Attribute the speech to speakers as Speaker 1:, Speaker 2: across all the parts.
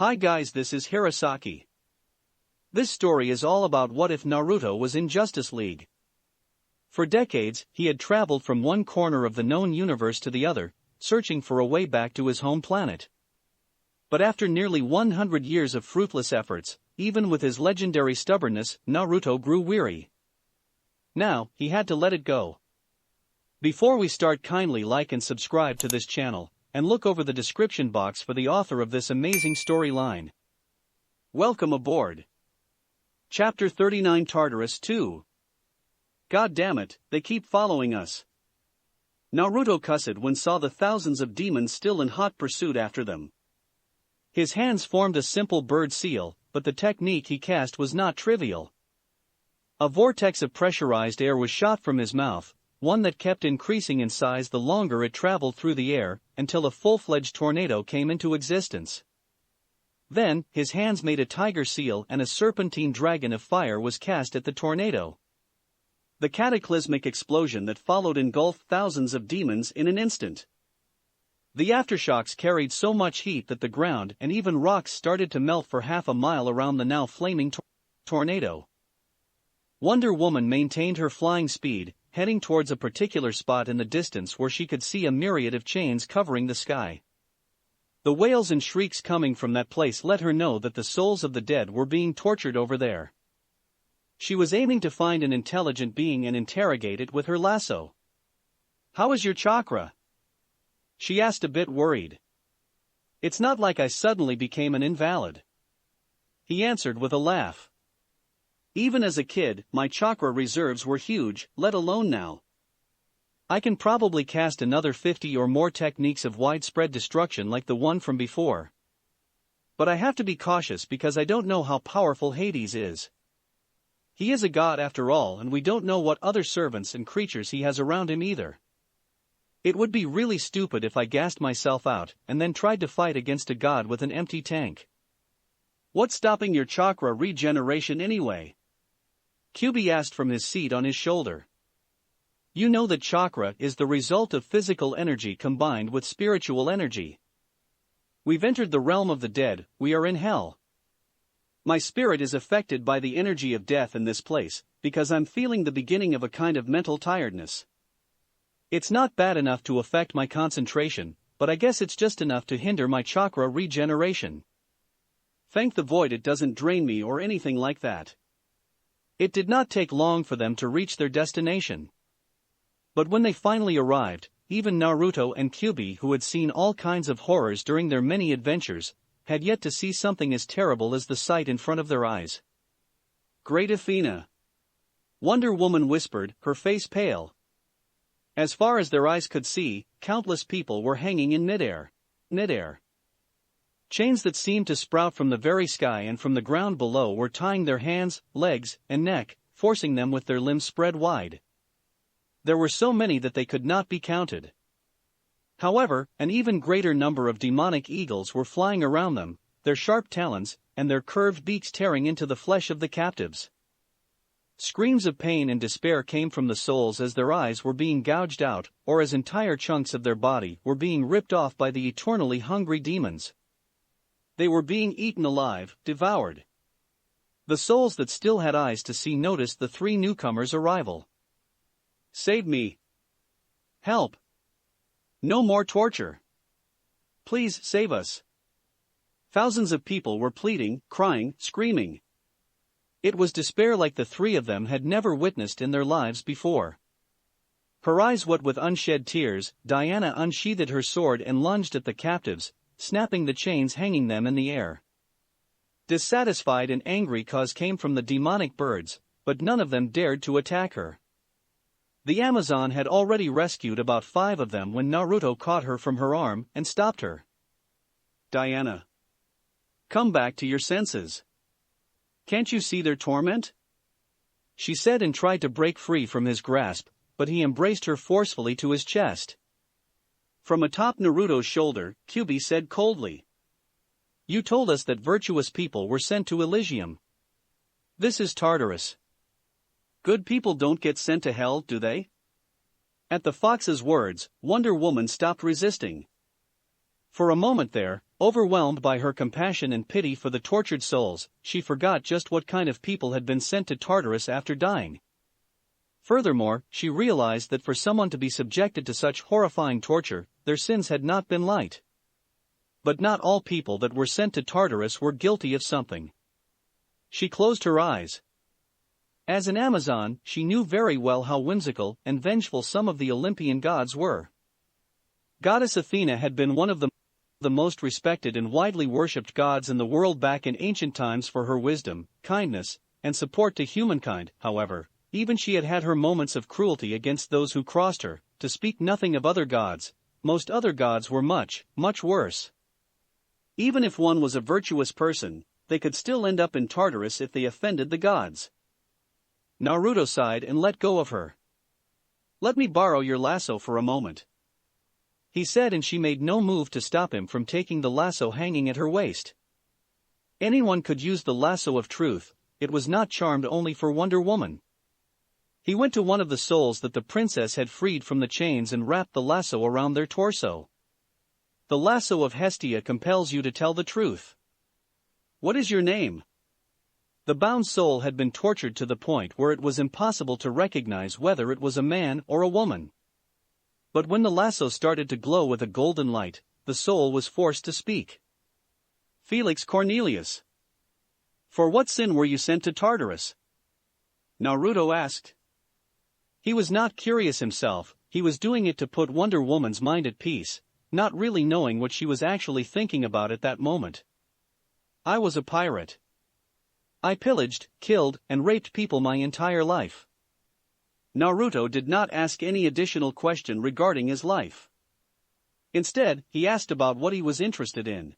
Speaker 1: Hi guys, this is Hirosaki. This story is all about what if Naruto was in Justice League. For decades, he had traveled from one corner of the known universe to the other, searching for a way back to his home planet. But after nearly 100 years of fruitless efforts, even with his legendary stubbornness, Naruto grew weary. Now, he had to let it go. Before we start, kindly like and subscribe to this channel, and look over the description box for the author of this amazing storyline. Welcome aboard. Chapter 39, Tartarus 2. God damn it, they keep following us. Naruto cussed when saw the thousands of demons still in hot pursuit after them. His hands formed a simple bird seal, but the technique he cast was not trivial. A vortex of pressurized air was shot from his mouth, one that kept increasing in size the longer it traveled through the air, until a full-fledged tornado came into existence. Then, his hands made a tiger seal and a serpentine dragon of fire was cast at the tornado. The cataclysmic explosion that followed engulfed thousands of demons in an instant. The aftershocks carried so much heat that the ground and even rocks started to melt for half a mile around the now flaming tornado. Wonder Woman maintained her flying speed, heading towards a particular spot in the distance where she could see a myriad of chains covering the sky. The wails and shrieks coming from that place let her know that the souls of the dead were being tortured over there. She was aiming to find an intelligent being and interrogate it with her lasso. "How is your chakra?" she asked, a bit worried. "It's not like I suddenly became an invalid," he answered with a laugh. "Even as a kid, my chakra reserves were huge, let alone now. I can probably cast another 50 or more techniques of widespread destruction like the one from before. But I have to be cautious because I don't know how powerful Hades is. He is a god after all, and we don't know what other servants and creatures he has around him either. It would be really stupid if I gassed myself out and then tried to fight against a god with an empty tank." "What's stopping your chakra regeneration anyway?" Kyubi asked from his seat on his shoulder. "You know that chakra is the result of physical energy combined with spiritual energy. We've entered the realm of the dead, we are in hell. My spirit is affected by the energy of death in this place, because I'm feeling the beginning of a kind of mental tiredness. It's not bad enough to affect my concentration, but I guess it's just enough to hinder my chakra regeneration. Thank the void it doesn't drain me or anything like that." It did not take long for them to reach their destination. But when they finally arrived, even Naruto and Kyubi, who had seen all kinds of horrors during their many adventures, had yet to see something as terrible as the sight in front of their eyes. "Great Athena," Wonder Woman whispered, her face pale. As far as their eyes could see, countless people were hanging in midair. Chains that seemed to sprout from the very sky and from the ground below were tying their hands, legs, and neck, forcing them with their limbs spread wide. There were so many that they could not be counted. However, an even greater number of demonic eagles were flying around them, their sharp talons and their curved beaks tearing into the flesh of the captives. Screams of pain and despair came from the souls as their eyes were being gouged out, or as entire chunks of their body were being ripped off by the eternally hungry demons. They were being eaten alive, devoured. The souls that still had eyes to see noticed the three newcomers' arrival. "Save me! Help! No more torture! Please save us!" Thousands of people were pleading, crying, screaming. It was despair like the three of them had never witnessed in their lives before. Her eyes wet with unshed tears, Diana unsheathed her sword and lunged at the captives, snapping the chains hanging them in the air. Dissatisfied and angry caws came from the demonic birds, but none of them dared to attack her. The Amazon had already rescued about 5 of them when Naruto caught her from her arm and stopped her. "Diana, come back to your senses. Can't you see their torment?" she said and tried to break free from his grasp, but he embraced her forcefully to his chest. From atop Naruto's shoulder, Kyubi said coldly, "You told us that virtuous people were sent to Elysium. This is Tartarus. Good people don't get sent to hell, do they?" At the fox's words, Wonder Woman stopped resisting. For a moment there, Overwhelmed by her compassion and pity for the tortured souls, she forgot just what kind of people had been sent to Tartarus after dying. Furthermore, she realized that for someone to be subjected to such horrifying torture, their sins had not been light. But not all people that were sent to Tartarus were guilty of something. She closed her eyes. As an Amazon, she knew very well how whimsical and vengeful some of the Olympian gods were. Goddess Athena had been one of the most respected and widely worshipped gods in the world back in ancient times for her wisdom, kindness, and support to humankind. However, even she had had her moments of cruelty against those who crossed her, to speak nothing of other gods. Most other gods were much, much worse. Even if one was a virtuous person, they could still end up in Tartarus if they offended the gods. Naruto sighed and let go of her. "Let me borrow your lasso for a moment," he said, and she made no move to stop him from taking the lasso hanging at her waist. Anyone could use the lasso of truth, it was not charmed only for Wonder Woman. He went to one of the souls that the princess had freed from the chains and wrapped the lasso around their torso. "The lasso of Hestia compels you to tell the truth. What is your name?" The bound soul had been tortured to the point where it was impossible to recognize whether it was a man or a woman. But when the lasso started to glow with a golden light, the soul was forced to speak. "Felix Cornelius. For what sin were you sent to Tartarus?" Naruto asked. He was not curious himself, he was doing it to put Wonder Woman's mind at peace, not really knowing what she was actually thinking about at that moment. "I was a pirate. I pillaged, killed, and raped people my entire life." Naruto did not ask any additional question regarding his life. Instead, he asked about what he was interested in.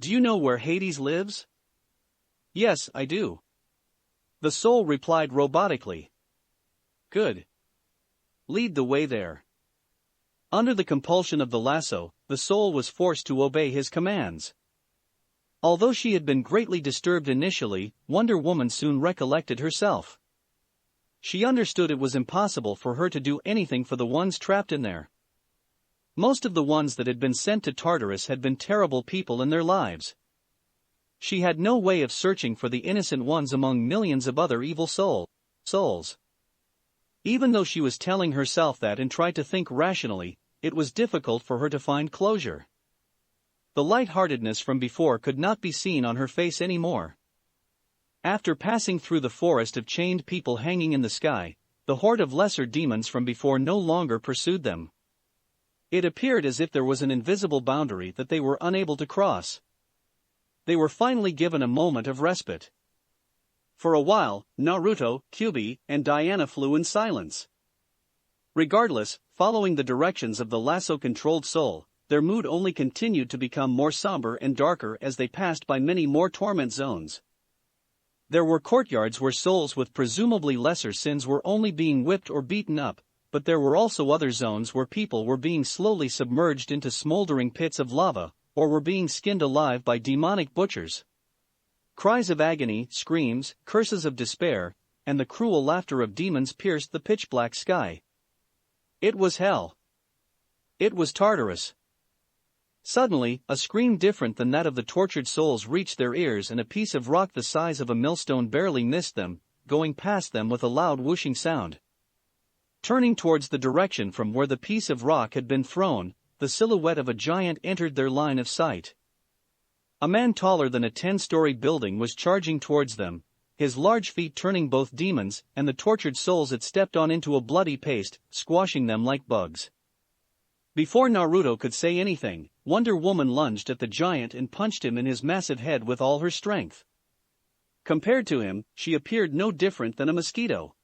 Speaker 1: "Do you know where Hades lives?" "Yes, I do." The soul replied robotically. "Good. Lead the way there." Under the compulsion of the lasso, the soul was forced to obey his commands. Although she had been greatly disturbed initially, Wonder Woman soon recollected herself. She understood it was impossible for her to do anything for the ones trapped in there. Most of the ones that had been sent to Tartarus had been terrible people in their lives. She had no way of searching for the innocent ones among millions of other evil souls. Even though she was telling herself that and tried to think rationally, it was difficult for her to find closure. The lightheartedness from before could not be seen on her face anymore. After passing through the forest of chained people hanging in the sky, the horde of lesser demons from before no longer pursued them. It appeared as if there was an invisible boundary that they were unable to cross. They were finally given a moment of respite. For a while, Naruto, Kyuubi, and Diana flew in silence. Regardless, following the directions of the lasso-controlled soul, their mood only continued to become more somber and darker as they passed by many more torment zones. There were courtyards where souls with presumably lesser sins were only being whipped or beaten up, but there were also other zones where people were being slowly submerged into smoldering pits of lava, or were being skinned alive by demonic butchers. Cries of agony, screams, curses of despair, and the cruel laughter of demons pierced the pitch-black sky. It was hell. It was Tartarus. Suddenly, a scream different than that of the tortured souls reached their ears, and a piece of rock the size of a millstone barely missed them, going past them with a loud whooshing sound. Turning towards the direction from where the piece of rock had been thrown, the silhouette of a giant entered their line of sight. A man taller than a 10-story building was charging towards them, his large feet turning both demons and the tortured souls it stepped on into a bloody paste, squashing them like bugs. Before Naruto could say anything, Wonder Woman lunged at the giant and punched him in his massive head with all her strength. Compared to him, she appeared no different than a mosquito.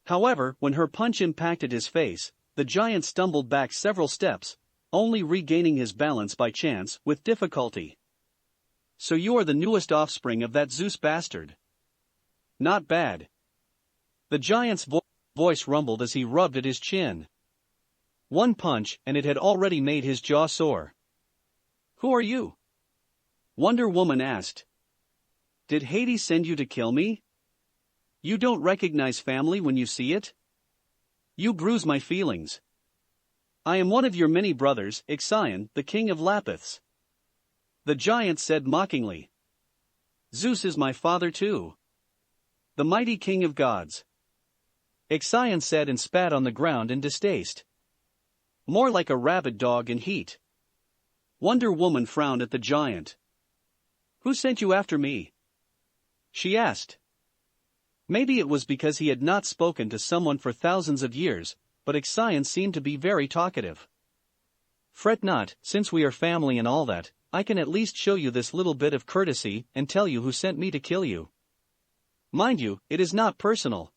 Speaker 1: However, when her punch impacted his face, the giant stumbled back several steps, only regaining his balance by chance with difficulty. "So you are the newest offspring of that Zeus bastard. Not bad." The giant's voice rumbled as he rubbed at his chin. One punch, and it had already made his jaw sore. "Who are you?" Wonder Woman asked. "Did Hades send you to kill me? You don't recognize family when you see it? You bruise my feelings. I am one of your many brothers, Ixion, the king of Lapiths. The giant said mockingly. Zeus is my father too. The mighty king of gods. Ixion said and spat on the ground in distaste. More like a rabid dog in heat. Wonder Woman frowned at the giant. Who sent you after me? She asked. Maybe it was because he had not spoken to someone for thousands of years, but Ixion seemed to be very talkative. Fret not, since we are family and all that, I can at least show you this little bit of courtesy and tell you who sent me to kill you. Mind you, it is not personal.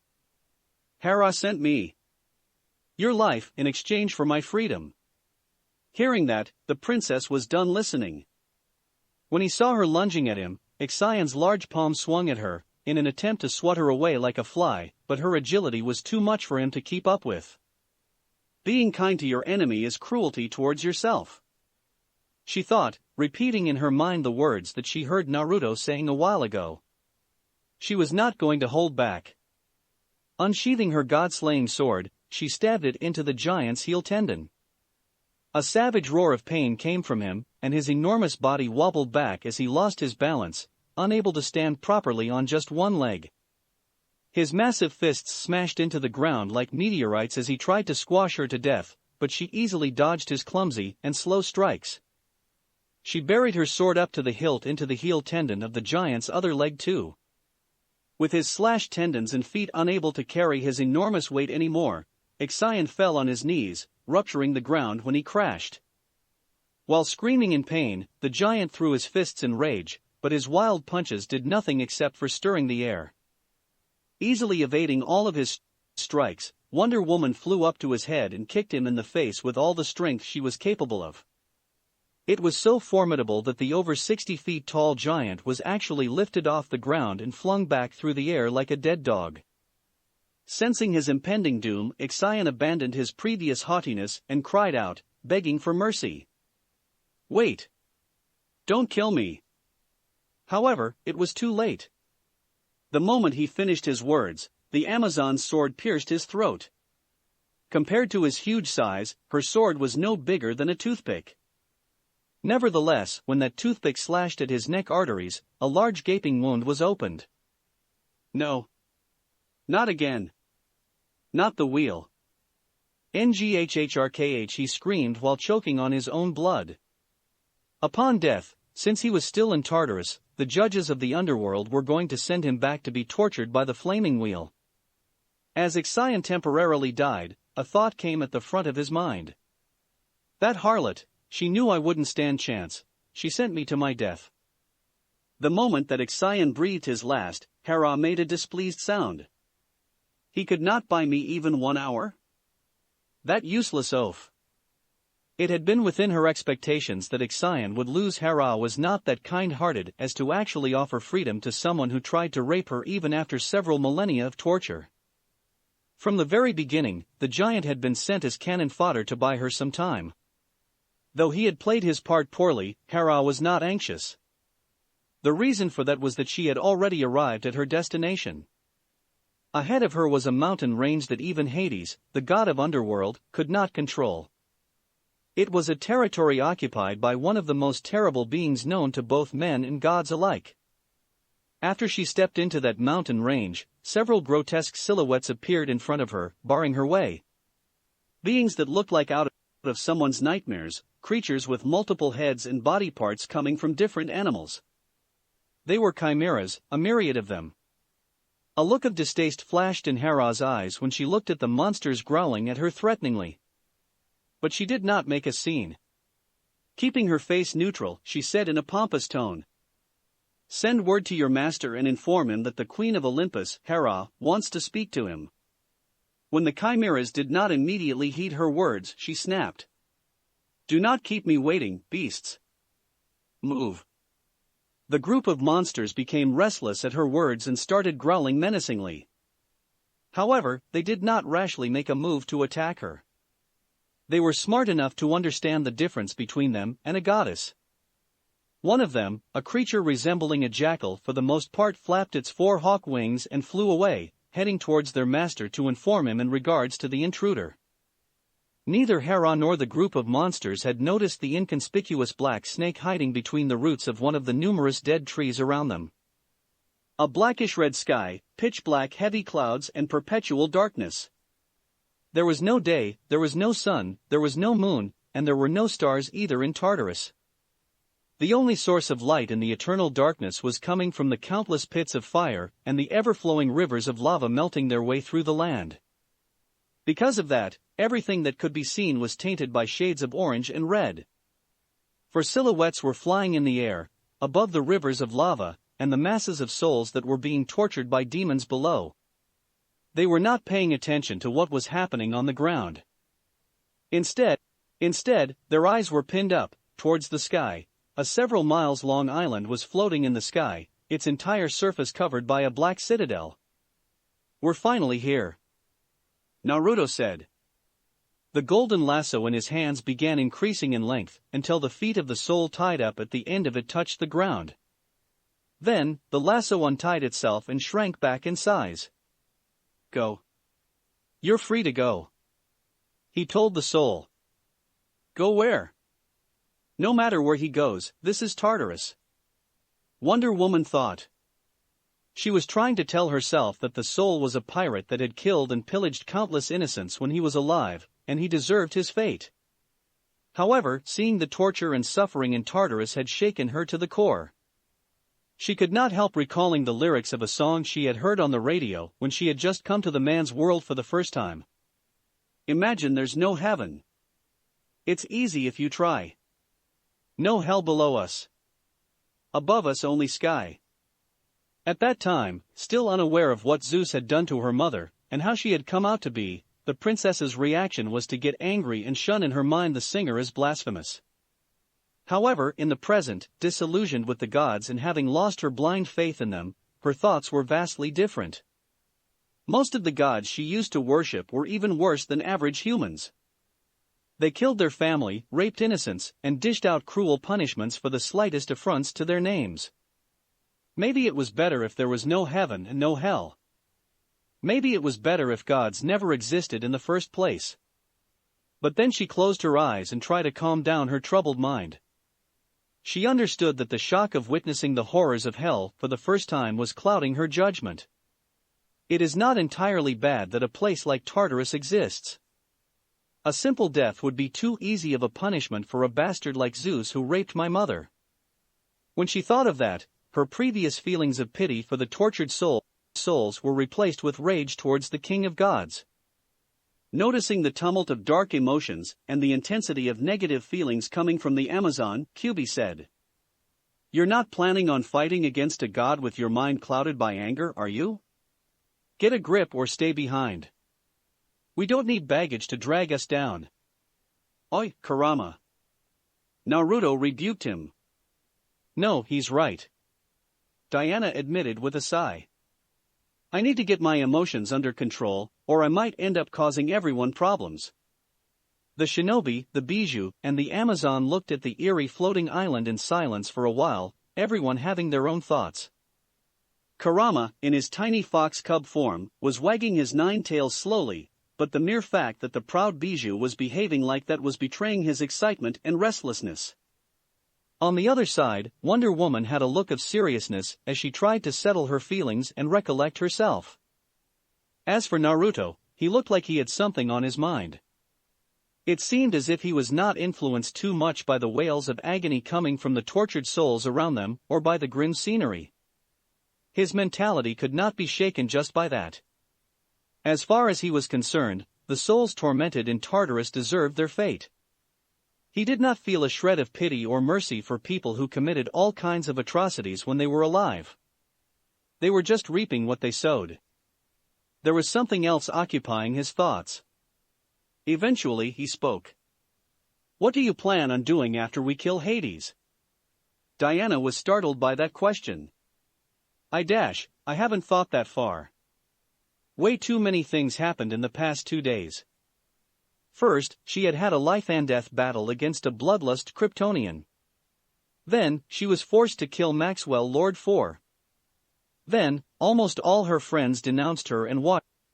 Speaker 1: Hera sent me. Your life in exchange for my freedom. Hearing that, the princess was done listening. When he saw her lunging at him, Ixion's large palm swung at her, in an attempt to swat her away like a fly, but her agility was too much for him to keep up with. Being kind to your enemy is cruelty towards yourself. She thought, repeating in her mind the words that she heard Naruto saying a while ago. She was not going to hold back. Unsheathing her god-slaying sword, she stabbed it into the giant's heel tendon. A savage roar of pain came from him, and his enormous body wobbled back as he lost his balance, unable to stand properly on just one leg. His massive fists smashed into the ground like meteorites as he tried to squash her to death, but she easily dodged his clumsy and slow strikes. She buried her sword up to the hilt into the heel tendon of the giant's other leg too. With his slashed tendons and feet unable to carry his enormous weight anymore, Ixion fell on his knees, rupturing the ground when he crashed. While screaming in pain, the giant threw his fists in rage, but his wild punches did nothing except for stirring the air. Easily evading all of his strikes, Wonder Woman flew up to his head and kicked him in the face with all the strength she was capable of. It was so formidable that the over 60 feet tall giant was actually lifted off the ground and flung back through the air like a dead dog. Sensing his impending doom, Ixion abandoned his previous haughtiness and cried out, begging for mercy. Wait! Don't kill me! However, it was too late. The moment he finished his words, the Amazon's sword pierced his throat. Compared to his huge size, her sword was no bigger than a toothpick. Nevertheless, when that toothpick slashed at his neck arteries, a large gaping wound was opened. No. Not again. Not the wheel. Nghhrkh, he screamed while choking on his own blood. Upon death, since he was still in Tartarus, the judges of the underworld were going to send him back to be tortured by the flaming wheel. As Ixion temporarily died, a thought came at the front of his mind. That harlot, she knew I wouldn't stand chance, she sent me to my death. The moment that Ixion breathed his last, Hera made a displeased sound. He could not buy me even 1 hour? That useless oaf. It had been within her expectations that Ixion would lose. Hera was not that kind-hearted as to actually offer freedom to someone who tried to rape her even after several millennia of torture. From the very beginning, the giant had been sent as cannon fodder to buy her some time. Though he had played his part poorly, Hera was not anxious. The reason for that was that she had already arrived at her destination. Ahead of her was a mountain range that even Hades, the god of underworld, could not control. It was a territory occupied by one of the most terrible beings known to both men and gods alike. After she stepped into that mountain range, several grotesque silhouettes appeared in front of her, barring her way. Beings that looked like out of someone's nightmares, creatures with multiple heads and body parts coming from different animals. They were chimeras, a myriad of them. A look of distaste flashed in Hera's eyes when she looked at the monsters growling at her threateningly. But she did not make a scene. Keeping her face neutral, she said in a pompous tone, "Send word to your master and inform him that the Queen of Olympus, Hera, wants to speak to him." When the chimeras did not immediately heed her words, she snapped, "Do not keep me waiting, beasts. Move." The group of monsters became restless at her words and started growling menacingly. However, they did not rashly make a move to attack her. They were smart enough to understand the difference between them and a goddess. One of them, a creature resembling a jackal for the most part, flapped its 4 hawk wings and flew away, heading towards their master to inform him in regards to the intruder. Neither Hera nor the group of monsters had noticed the inconspicuous black snake hiding between the roots of one of the numerous dead trees around them. A blackish-red sky, pitch-black heavy clouds and perpetual darkness. There was no day, there was no sun, there was no moon, and there were no stars either in Tartarus. The only source of light in the eternal darkness was coming from the countless pits of fire and the ever-flowing rivers of lava melting their way through the land. Because of that, everything that could be seen was tainted by shades of orange and red. For silhouettes were flying in the air, above the rivers of lava, and the masses of souls that were being tortured by demons below. They were not paying attention to what was happening on the ground. Instead, their eyes were pinned up, towards the sky. A several miles long island was floating in the sky, its entire surface covered by a black citadel. "We're finally here," Naruto said. The golden lasso in his hands began increasing in length, until the feet of the soul tied up at the end of it touched the ground. Then, the lasso untied itself and shrank back in size. "Go. You're free to go," he told the soul. "Go where?" "No matter where he goes, this is Tartarus," Wonder Woman thought. She was trying to tell herself that the soul was a pirate that had killed and pillaged countless innocents when he was alive, and he deserved his fate. However, seeing the torture and suffering in Tartarus had shaken her to the core. She could not help recalling the lyrics of a song she had heard on the radio when she had just come to the man's world for the first time. "Imagine there's no heaven. It's easy if you try. No hell below us. Above us only sky." At that time, still unaware of what Zeus had done to her mother, and how she had come out to be, the princess's reaction was to get angry and shun in her mind the singer as blasphemous. However, in the present, disillusioned with the gods and having lost her blind faith in them, her thoughts were vastly different. Most of the gods she used to worship were even worse than average humans. They killed their family, raped innocents, and dished out cruel punishments for the slightest affronts to their names. Maybe it was better if there was no heaven and no hell. Maybe it was better if gods never existed in the first place. But then she closed her eyes and tried to calm down her troubled mind. She understood that the shock of witnessing the horrors of hell for the first time was clouding her judgment. It is not entirely bad that a place like Tartarus exists. A simple death would be too easy of a punishment for a bastard like Zeus who raped my mother. When she thought of that, her previous feelings of pity for the tortured souls were replaced with rage towards the King of Gods. Noticing the tumult of dark emotions and the intensity of negative feelings coming from the Amazon, Kyubi said, "You're not planning on fighting against a god with your mind clouded by anger, are you? Get a grip or stay behind. We don't need baggage to drag us down." "Oi, Kurama." Naruto rebuked him. "No, he's right," Diana admitted with a sigh. "I need to get my emotions under control, or I might end up causing everyone problems." The shinobi, the bijou, and the Amazon looked at the eerie floating island in silence for a while, everyone having their own thoughts. Kurama, in his tiny fox cub form, was wagging his 9 tails slowly, but the mere fact that the proud bijou was behaving like that was betraying his excitement and restlessness. On the other side, Wonder Woman had a look of seriousness as she tried to settle her feelings and recollect herself. As for Naruto, he looked like he had something on his mind. It seemed as if he was not influenced too much by the wails of agony coming from the tortured souls around them or by the grim scenery. His mentality could not be shaken just by that. As far as he was concerned, the souls tormented in Tartarus deserved their fate. He did not feel a shred of pity or mercy for people who committed all kinds of atrocities when they were alive. They were just reaping what they sowed. There was something else occupying his thoughts. Eventually he spoke. "What do you plan on doing after we kill Hades?" Diana was startled by that question. I haven't thought that far. Way too many things happened in the past 2 days. First, she had had a life-and-death battle against a bloodlust Kryptonian. Then, she was forced to kill Maxwell Lord 4. Then, almost all her friends denounced her and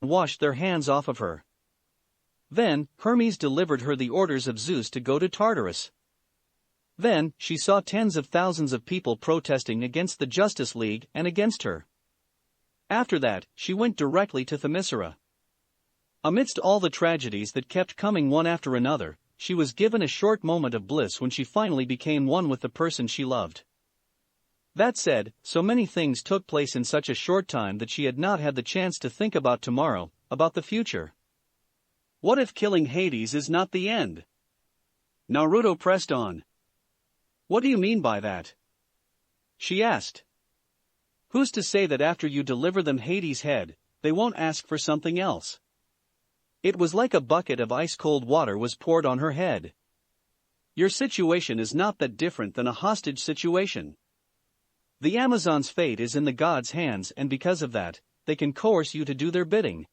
Speaker 1: washed their hands off of her. Then, Hermes delivered her the orders of Zeus to go to Tartarus. Then, she saw tens of thousands of people protesting against the Justice League and against her. After that, she went directly to Themyscira. Amidst all the tragedies that kept coming one after another, she was given a short moment of bliss when she finally became one with the person she loved. That said, so many things took place in such a short time that she had not had the chance to think about tomorrow, about the future. What if killing Hades is not the end? Naruto pressed on. What do you mean by that? She asked. Who's to say that after you deliver them Hades' head, they won't ask for something else? It was like a bucket of ice-cold water was poured on her head. Your situation is not that different than a hostage situation. The Amazon's fate is in the gods' hands, and because of that, they can coerce you to do their bidding.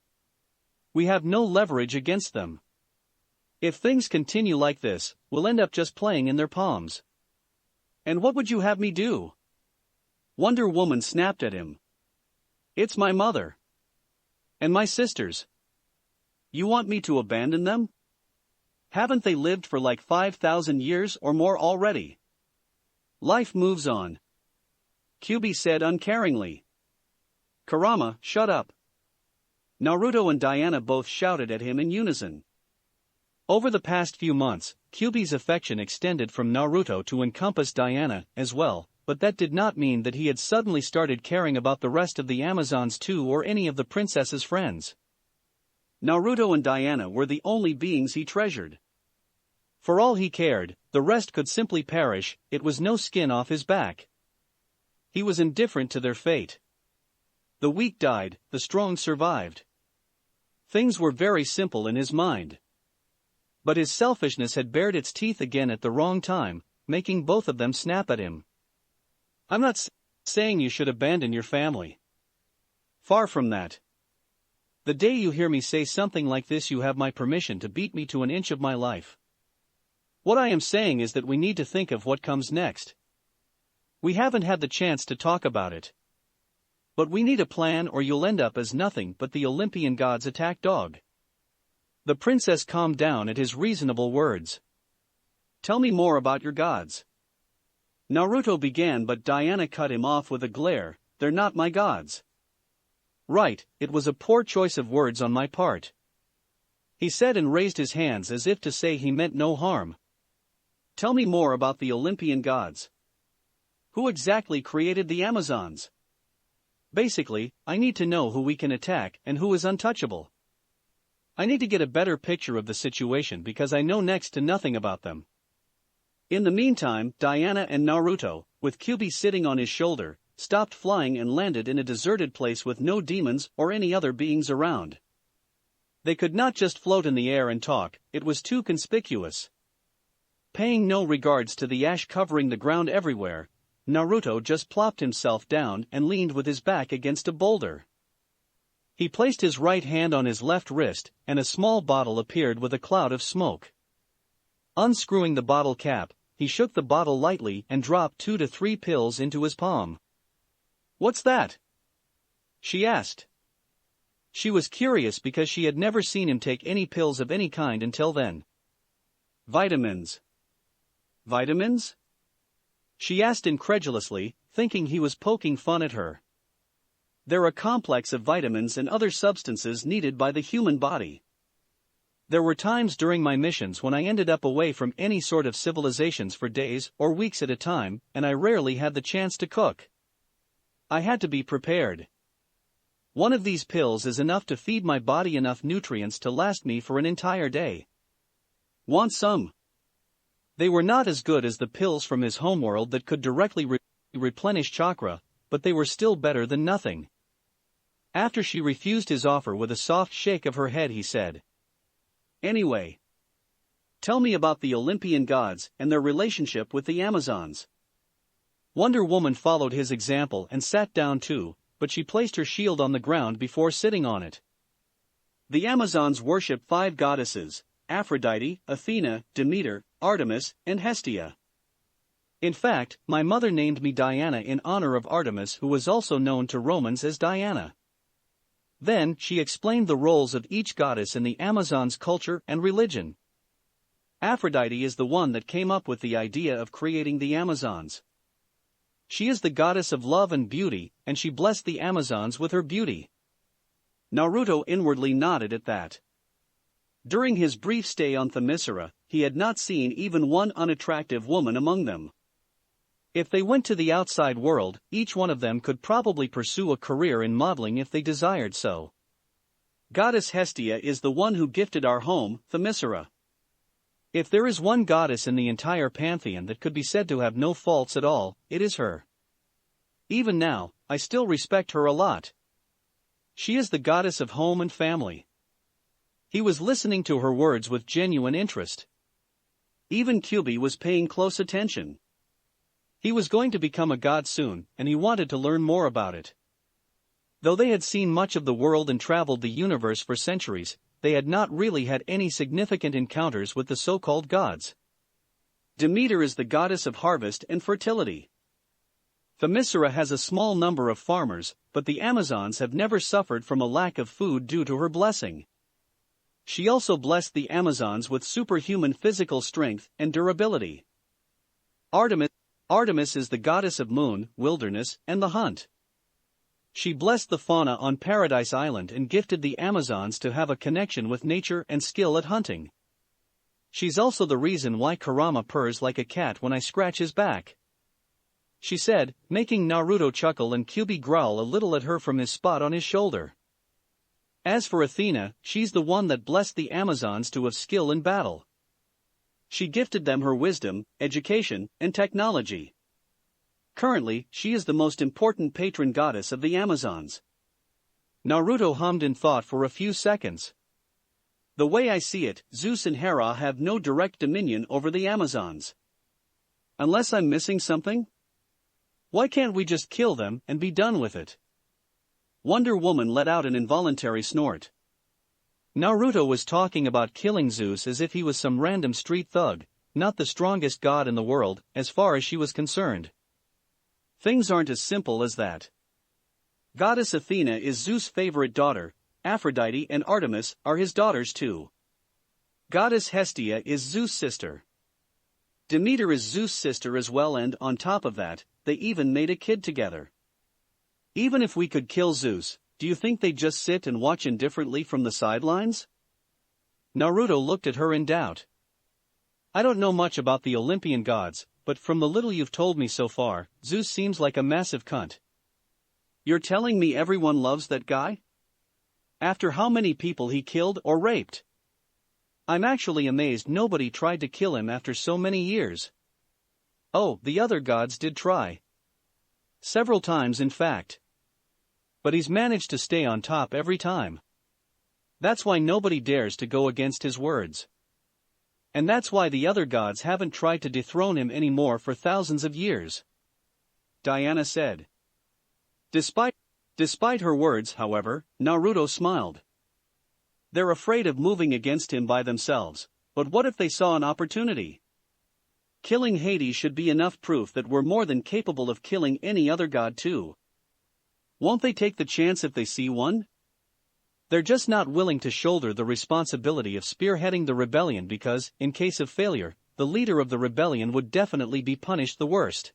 Speaker 1: We have no leverage against them. If things continue like this, we'll end up just playing in their palms. And what would you have me do? Wonder Woman snapped at him. It's my mother. And my sisters. You want me to abandon them? Haven't they lived for like 5,000 years or more already? Life moves on. Kyuubi said uncaringly. Kurama, shut up. Naruto and Diana both shouted at him in unison. Over the past few months, Kyuubi's affection extended from Naruto to encompass Diana as well, but that did not mean that he had suddenly started caring about the rest of the Amazons too or any of the princess's friends. Naruto and Diana were the only beings he treasured. For all he cared, the rest could simply perish, it was no skin off his back. He was indifferent to their fate. The weak died, the strong survived. Things were very simple in his mind. But his selfishness had bared its teeth again at the wrong time, making both of them snap at him. I'm not saying you should abandon your family. Far from that. The day you hear me say something like this, you have my permission to beat me to an inch of my life. What I am saying is that we need to think of what comes next. We haven't had the chance to talk about it. But we need a plan or you'll end up as nothing but the Olympian god's attack dog. The princess calmed down at his reasonable words. Tell me more about your gods. Naruto began, but Diana cut him off with a glare. They're not my gods. Right, it was a poor choice of words on my part. He said and raised his hands as if to say he meant no harm. Tell me more about the Olympian gods. Who exactly created the Amazons? Basically, I need to know who we can attack and who is untouchable. I need to get a better picture of the situation because I know next to nothing about them. In the meantime, Diana and Naruto, with Kyuubi sitting on his shoulder, stopped flying and landed in a deserted place with no demons or any other beings around. They could not just float in the air and talk, it was too conspicuous. Paying no regards to the ash covering the ground everywhere, Naruto just plopped himself down and leaned with his back against a boulder. He placed his right hand on his left wrist, and a small bottle appeared with a cloud of smoke. Unscrewing the bottle cap, he shook the bottle lightly and dropped 2 to 3 pills into his palm. What's that? She asked. She was curious because she had never seen him take any pills of any kind until then. Vitamins. Vitamins? She asked incredulously, thinking he was poking fun at her. They're a complex of vitamins and other substances needed by the human body. There were times during my missions when I ended up away from any sort of civilizations for days or weeks at a time, and I rarely had the chance to cook. I had to be prepared. One of these pills is enough to feed my body enough nutrients to last me for an entire day. Want some? They were not as good as the pills from his homeworld that could directly replenish chakra, but they were still better than nothing. After she refused his offer with a soft shake of her head, he said, Anyway, tell me about the Olympian gods and their relationship with the Amazons. Wonder Woman followed his example and sat down too, but she placed her shield on the ground before sitting on it. The Amazons worship 5 goddesses, Aphrodite, Athena, Demeter, Artemis, and Hestia. In fact, my mother named me Diana in honor of Artemis, who was also known to Romans as Diana. Then, she explained the roles of each goddess in the Amazons' culture and religion. Aphrodite is the one that came up with the idea of creating the Amazons. She is the goddess of love and beauty, and she blessed the Amazons with her beauty. Naruto inwardly nodded at that. During his brief stay on Themyscira, he had not seen even one unattractive woman among them. If they went to the outside world, each one of them could probably pursue a career in modeling if they desired so. Goddess Hestia is the one who gifted our home, Themyscira. If there is one goddess in the entire pantheon that could be said to have no faults at all, it is her. Even now, I still respect her a lot. She is the goddess of home and family. He was listening to her words with genuine interest. Even Kyuubi was paying close attention. He was going to become a god soon, and he wanted to learn more about it. Though they had seen much of the world and traveled the universe for centuries, they had not really had any significant encounters with the so-called gods. Demeter is the goddess of harvest and fertility. Themyscira has a small number of farmers, but the Amazons have never suffered from a lack of food due to her blessing. She also blessed the Amazons with superhuman physical strength and durability. Artemis is the goddess of moon, wilderness, and the hunt. She blessed the fauna on Paradise Island and gifted the Amazons to have a connection with nature and skill at hunting. She's also the reason why Kurama purrs like a cat when I scratch his back, she said, making Naruto chuckle and Kyuubi growl a little at her from his spot on his shoulder. As for Athena, she's the one that blessed the Amazons to have skill in battle. She gifted them her wisdom, education, and technology. Currently, she is the most important patron goddess of the Amazons. Naruto hummed in thought for a few seconds. The way I see it, Zeus and Hera have no direct dominion over the Amazons. Unless I'm missing something? Why can't we just kill them and be done with it? Wonder Woman let out an involuntary snort. Naruto was talking about killing Zeus as if he was some random street thug, not the strongest god in the world, as far as she was concerned. Things aren't as simple as that. Goddess Athena is Zeus' favorite daughter, Aphrodite and Artemis are his daughters too. Goddess Hestia is Zeus' sister. Demeter is Zeus' sister as well, and on top of that, they even made a kid together. Even if we could kill Zeus, do you think they'd just sit and watch indifferently from the sidelines? Naruto looked at her in doubt. I don't know much about the Olympian gods, but from the little you've told me so far, Zeus seems like a massive cunt. You're telling me everyone loves that guy? After how many people he killed or raped? I'm actually amazed nobody tried to kill him after so many years. Oh, the other gods did try. Several times in fact. But he's managed to stay on top every time. That's why nobody dares to go against his words. And that's why the other gods haven't tried to dethrone him anymore for thousands of years, Diana said. Despite her words, however, Naruto smiled. They're afraid of moving against him by themselves, but what if they saw an opportunity? Killing Hades should be enough proof that we're more than capable of killing any other god too. Won't they take the chance if they see one? They're just not willing to shoulder the responsibility of spearheading the rebellion because, in case of failure, the leader of the rebellion would definitely be punished the worst.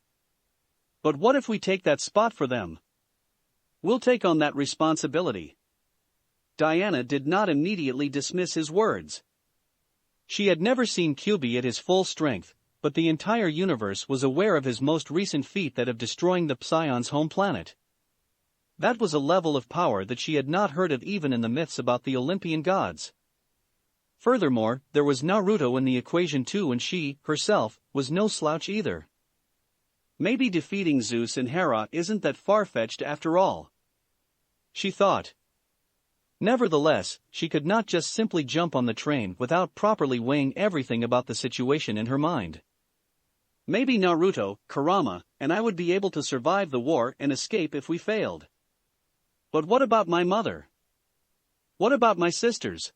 Speaker 1: But what if we take that spot for them? We'll take on that responsibility. Diana did not immediately dismiss his words. She had never seen Kyuubi at his full strength, but the entire universe was aware of his most recent feat, that of destroying the Psion's home planet. That was a level of power that she had not heard of even in the myths about the Olympian gods. Furthermore, there was Naruto in the equation too, and she, herself, was no slouch either. Maybe defeating Zeus and Hera isn't that far-fetched after all, she thought. Nevertheless, she could not just simply jump on the train without properly weighing everything about the situation in her mind. Maybe Naruto, Kurama, and I would be able to survive the war and escape if we failed. But what about my mother? What about my sisters?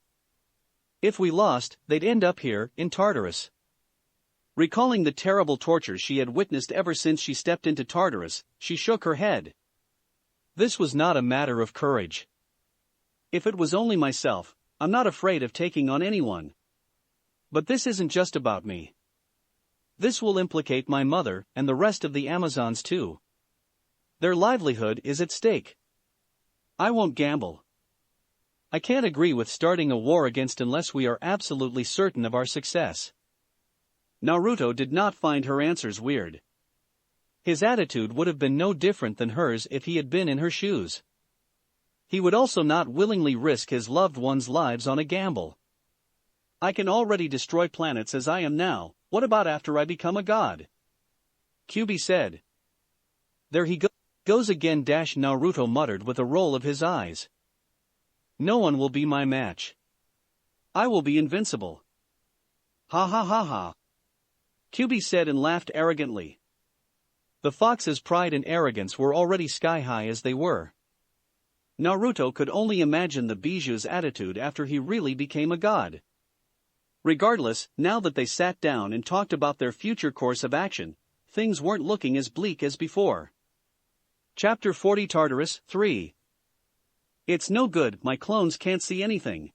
Speaker 1: If we lost, they'd end up here, in Tartarus. Recalling the terrible tortures she had witnessed ever since she stepped into Tartarus, she shook her head. This was not a matter of courage. If it was only myself, I'm not afraid of taking on anyone. But this isn't just about me. This will implicate my mother and the rest of the Amazons too. Their livelihood is at stake. I won't gamble. I can't agree with starting a war against unless we are absolutely certain of our success. Naruto did not find her answers weird. His attitude would have been no different than hers if he had been in her shoes. He would also not willingly risk his loved ones' lives on a gamble. I can already destroy planets as I am now, what about after I become a god? Kyuubi said. There he goes again. Naruto muttered with a roll of his eyes. No one will be my match. I will be invincible. Ha ha ha ha. Kyuubi said and laughed arrogantly. The fox's pride and arrogance were already sky-high as they were. Naruto could only imagine the Biju's attitude after he really became a god. Regardless, now that they sat down and talked about their future course of action, things weren't looking as bleak as before. Chapter 40 Tartarus 3. It's no good, my clones can't see anything.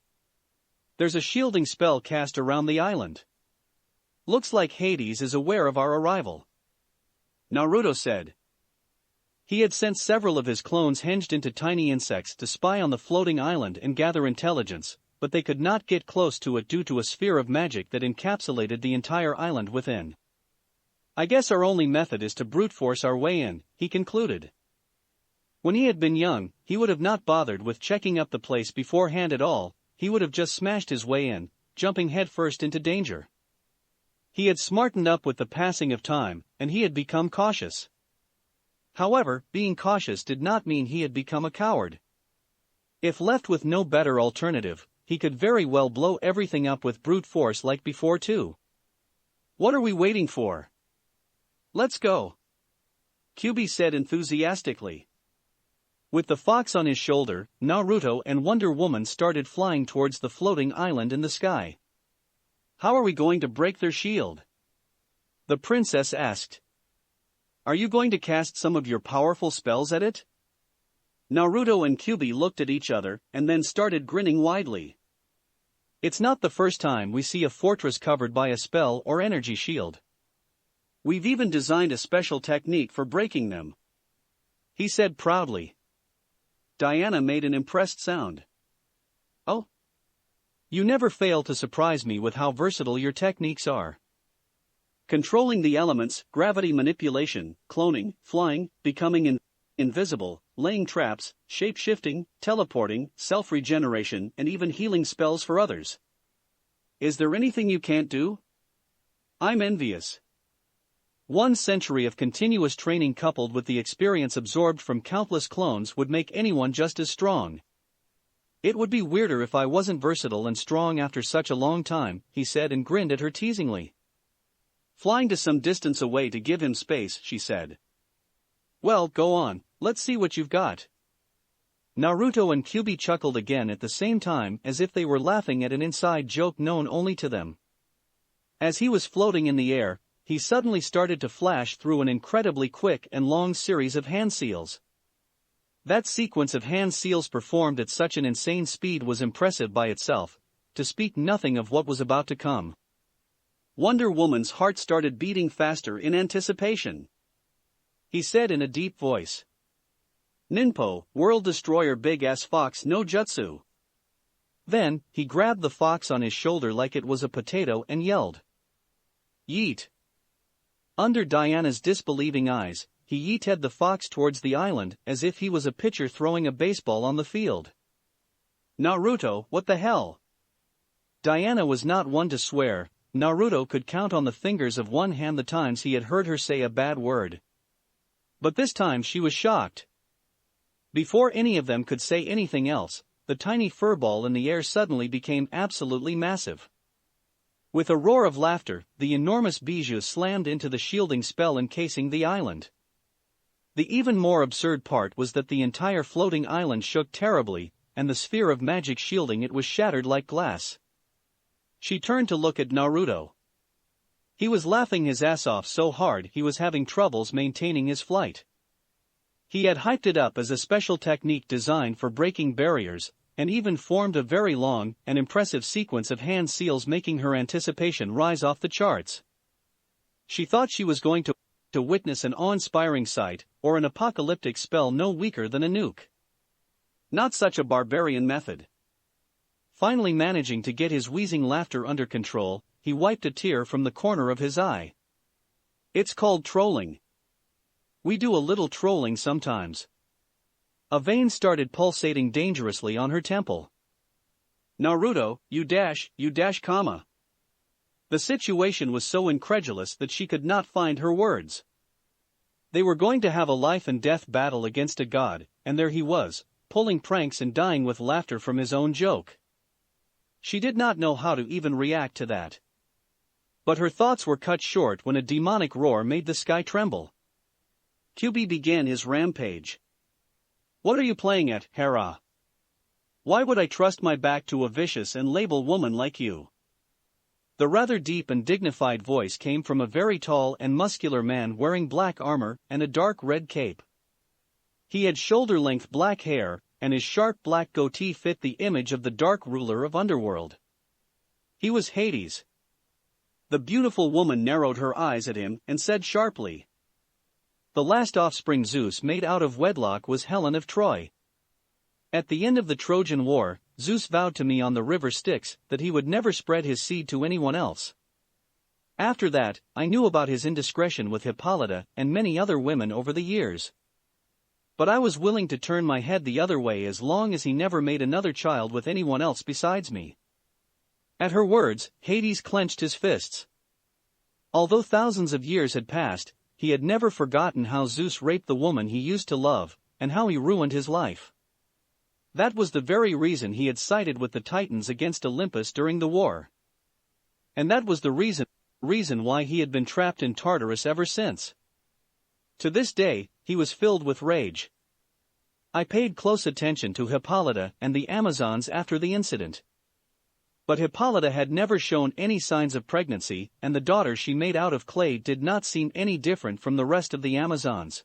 Speaker 1: There's a shielding spell cast around the island. Looks like Hades is aware of our arrival. Naruto said. He had sent several of his clones hinged into tiny insects to spy on the floating island and gather intelligence, but they could not get close to it due to a sphere of magic that encapsulated the entire island within. I guess our only method is to brute force our way in, he concluded. When he had been young, he would have not bothered with checking up the place beforehand at all, he would have just smashed his way in, jumping headfirst into danger. He had smartened up with the passing of time, and he had become cautious. However, being cautious did not mean he had become a coward. If left with no better alternative, he could very well blow everything up with brute force like before too. What are we waiting for? Let's go. Kyuubi said enthusiastically. With the fox on his shoulder, Naruto and Wonder Woman started flying towards the floating island in the sky. How are we going to break their shield? The princess asked. Are you going to cast some of your powerful spells at it? Naruto and Kyuubi looked at each other and then started grinning widely. It's not the first time we see a fortress covered by a spell or energy shield. We've even designed a special technique for breaking them. He said proudly. Diana made an impressed sound. Oh? You never fail to surprise me with how versatile your techniques are. Controlling the elements, gravity manipulation, cloning, flying, becoming invisible, laying traps, shape-shifting, teleporting, self-regeneration, and even healing spells for others. Is there anything you can't do? I'm envious. 1 century of continuous training coupled with the experience absorbed from countless clones would make anyone just as strong. It would be weirder if I wasn't versatile and strong after such a long time, he said and grinned at her teasingly. Flying to some distance away to give him space, she said. Well, go on, let's see what you've got. Naruto and Kyuubi chuckled again at the same time as if they were laughing at an inside joke known only to them. As he was floating in the air, he suddenly started to flash through an incredibly quick and long series of hand seals. That sequence of hand seals performed at such an insane speed was impressive by itself, to speak nothing of what was about to come. Wonder Woman's heart started beating faster in anticipation. He said in a deep voice. Ninpo, World Destroyer Big-Ass Fox no Jutsu. Then, he grabbed the fox on his shoulder like it was a potato and yelled. Yeet. Under Diana's disbelieving eyes, he yeeted the fox towards the island as if he was a pitcher throwing a baseball on the field. Naruto, what the hell? Diana was not one to swear. Naruto could count on the fingers of one hand the times he had heard her say a bad word. But this time she was shocked. Before any of them could say anything else, the tiny furball in the air suddenly became absolutely massive. With a roar of laughter, the enormous Biju slammed into the shielding spell encasing the island. The even more absurd part was that the entire floating island shook terribly, and the sphere of magic shielding it was shattered like glass. She turned to look at Naruto. He was laughing his ass off so hard he was having troubles maintaining his flight. He had hyped it up as a special technique designed for breaking barriers, and even formed a very long and impressive sequence of hand seals, making her anticipation rise off the charts. She thought she was going to witness an awe-inspiring sight, or an apocalyptic spell no weaker than a nuke. Not such a barbarian method. Finally managing to get his wheezing laughter under control, he wiped a tear from the corner of his eye. It's called trolling. We do a little trolling sometimes. A vein started pulsating dangerously on her temple. Naruto, you dash, comma. The situation was so incredulous that she could not find her words. They were going to have a life and death battle against a god, and there he was, pulling pranks and dying with laughter from his own joke. She did not know how to even react to that. But her thoughts were cut short when a demonic roar made the sky tremble. QB began his rampage. What are you playing at, Hera? Why would I trust my back to a vicious and labile woman like you? The rather deep and dignified voice came from a very tall and muscular man wearing black armor and a dark red cape. He had shoulder-length black hair, and his sharp black goatee fit the image of the dark ruler of Underworld. He was Hades. The beautiful woman narrowed her eyes at him and said sharply, "The last offspring Zeus made out of wedlock was Helen of Troy. At the end of the Trojan War, Zeus vowed to me on the river Styx that he would never spread his seed to anyone else. After that, I knew about his indiscretion with Hippolyta and many other women over the years. But I was willing to turn my head the other way as long as he never made another child with anyone else besides me." At her words, Hades clenched his fists. Although thousands of years had passed, he had never forgotten how Zeus raped the woman he used to love, and how he ruined his life. That was the very reason he had sided with the Titans against Olympus during the war. And that was the reason why he had been trapped in Tartarus ever since. To this day, he was filled with rage. I paid close attention to Hippolyta and the Amazons after the incident. But Hippolyta had never shown any signs of pregnancy, and the daughter she made out of clay did not seem any different from the rest of the Amazons.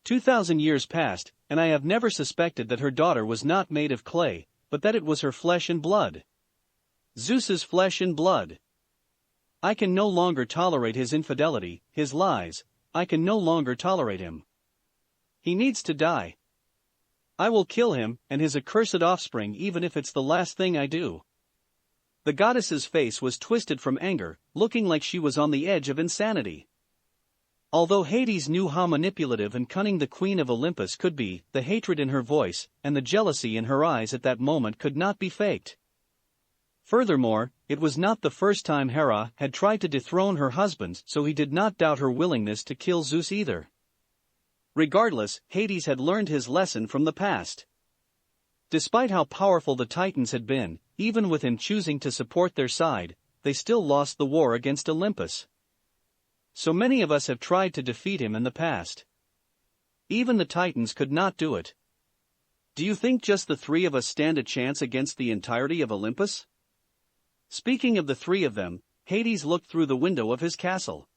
Speaker 1: 2,000 years passed, and I have never suspected that her daughter was not made of clay, but that it was her flesh and blood. Zeus's flesh and blood. I can no longer tolerate his infidelity, his lies. I can no longer tolerate him. He needs to die. I will kill him and his accursed offspring even if it's the last thing I do. The goddess's face was twisted from anger, looking like she was on the edge of insanity. Although Hades knew how manipulative and cunning the Queen of Olympus could be, the hatred in her voice and the jealousy in her eyes at that moment could not be faked. Furthermore, it was not the first time Hera had tried to dethrone her husband, so he did not doubt her willingness to kill Zeus either. Regardless, Hades had learned his lesson from the past. Despite how powerful the Titans had been, even with him choosing to support their side, they still lost the war against Olympus. So many of us have tried to defeat him in the past. Even the Titans could not do it. Do you think just the three of us stand a chance against the entirety of Olympus? Speaking of the three of them, Hades looked through the window of his castle.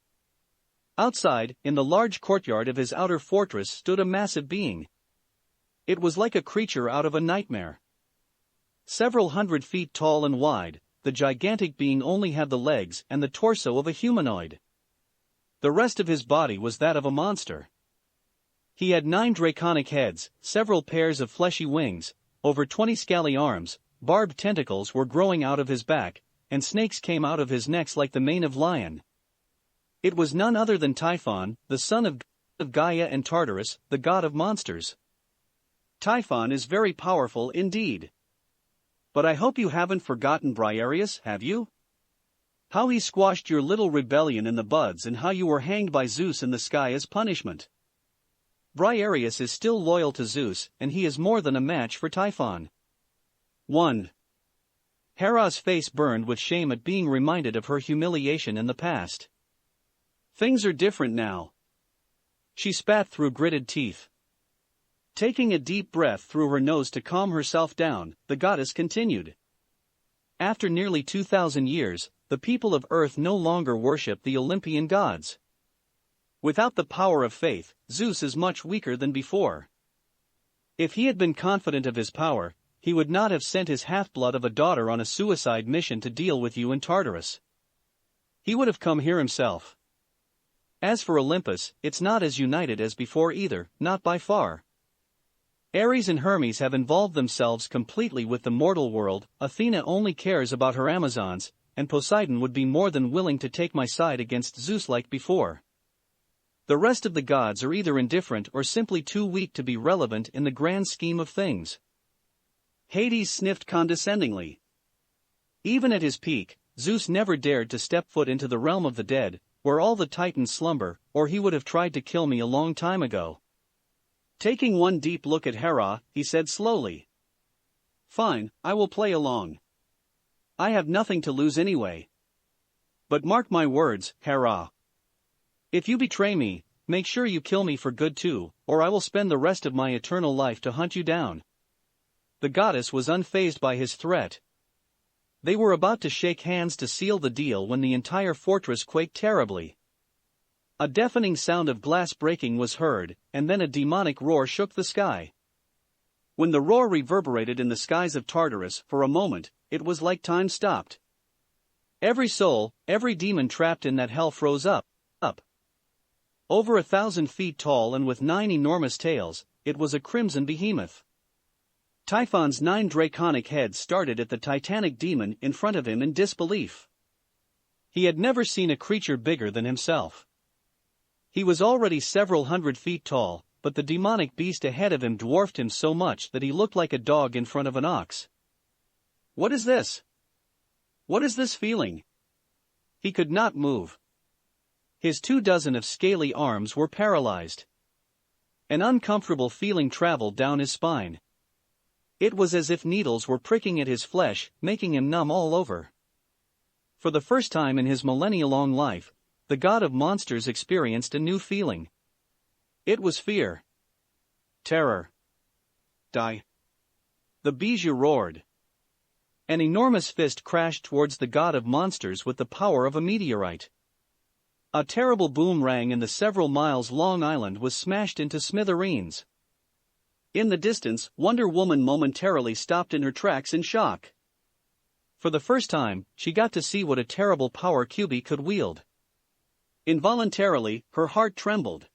Speaker 1: Outside, in the large courtyard of his outer fortress stood a massive being. It was like a creature out of a nightmare. Several 100 feet tall and wide, the gigantic being only had the legs and the torso of a humanoid. The rest of his body was that of a monster. He had 9 draconic heads, several pairs of fleshy wings, over 20 scaly arms, barbed tentacles were growing out of his back, and snakes came out of his necks like the mane of lion. It was none other than Typhon, the son of Gaia and Tartarus, the god of monsters. Typhon is very powerful indeed. But I hope you haven't forgotten Briareus, have you? How he squashed your little rebellion in the buds and how you were hanged by Zeus in the sky as punishment. Briareus is still loyal to Zeus, and he is more than a match for Typhon. 1. Hera's face burned with shame at being reminded of her humiliation in the past. Things are different now. She spat through gritted teeth. Taking a deep breath through her nose to calm herself down, the goddess continued. After nearly 2,000 years, the people of Earth no longer worship the Olympian gods. Without the power of faith, Zeus is much weaker than before. If he had been confident of his power, he would not have sent his half-blood of a daughter on a suicide mission to deal with you in Tartarus. He would have come here himself. As for Olympus, it's not as united as before either, not by far. Ares and Hermes have involved themselves completely with the mortal world, Athena only cares about her Amazons, and Poseidon would be more than willing to take my side against Zeus like before. The rest of the gods are either indifferent or simply too weak to be relevant in the grand scheme of things. Hades sniffed condescendingly. Even at his peak, Zeus never dared to step foot into the realm of the dead, where all the titans slumber, or he would have tried to kill me a long time ago. Taking one deep look at Hera, he said slowly, "Fine, I will play along. I have nothing to lose anyway. But mark my words, Hera. If you betray me, make sure you kill me for good too, or I will spend the rest of my eternal life to hunt you down." The goddess was unfazed by his threat. They were about to shake hands to seal the deal when the entire fortress quaked terribly. A deafening sound of glass breaking was heard, and then a demonic roar shook the sky. When the roar reverberated in the skies of Tartarus for a moment, it was like time stopped. Every soul, every demon trapped in that hell froze up. Over 1,000 feet tall and with 9 enormous tails, it was a crimson behemoth. Typhon's 9 draconic heads started at the titanic demon in front of him in disbelief. He had never seen a creature bigger than himself. He was already several hundred feet tall, but the demonic beast ahead of him dwarfed him so much that he looked like a dog in front of an ox. What is this? What is this feeling? He could not move. His 24 of scaly arms were paralyzed. An uncomfortable feeling traveled down his spine. It was as if needles were pricking at his flesh, making him numb all over. For the first time in his millennia-long life, the god of monsters experienced a new feeling. It was fear. Terror. Die. The Bijou roared. An enormous fist crashed towards the god of monsters with the power of a meteorite. A terrible boom rang and the several miles-long island was smashed into smithereens. In the distance, Wonder Woman momentarily stopped in her tracks in shock. For the first time, she got to see what a terrible power QB could wield. Involuntarily, her heart trembled.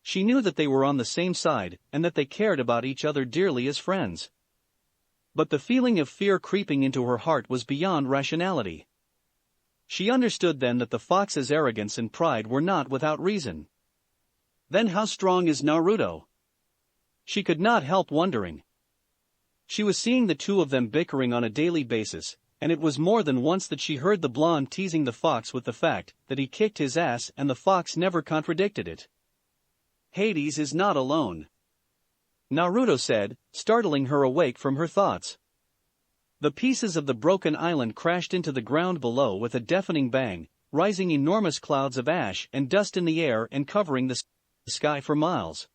Speaker 1: She knew that they were on the same side, and that they cared about each other dearly as friends. But the feeling of fear creeping into her heart was beyond rationality. She understood then that the fox's arrogance and pride were not without reason. Then how strong is Naruto? She could not help wondering. She was seeing the two of them bickering on a daily basis, and it was more than once that she heard the blonde teasing the fox with the fact that he kicked his ass and the fox never contradicted it. Hades is not alone, Naruto said, startling her awake from her thoughts. The pieces of the broken island crashed into the ground below with a deafening bang, rising enormous clouds of ash and dust in the air and covering the sky for miles.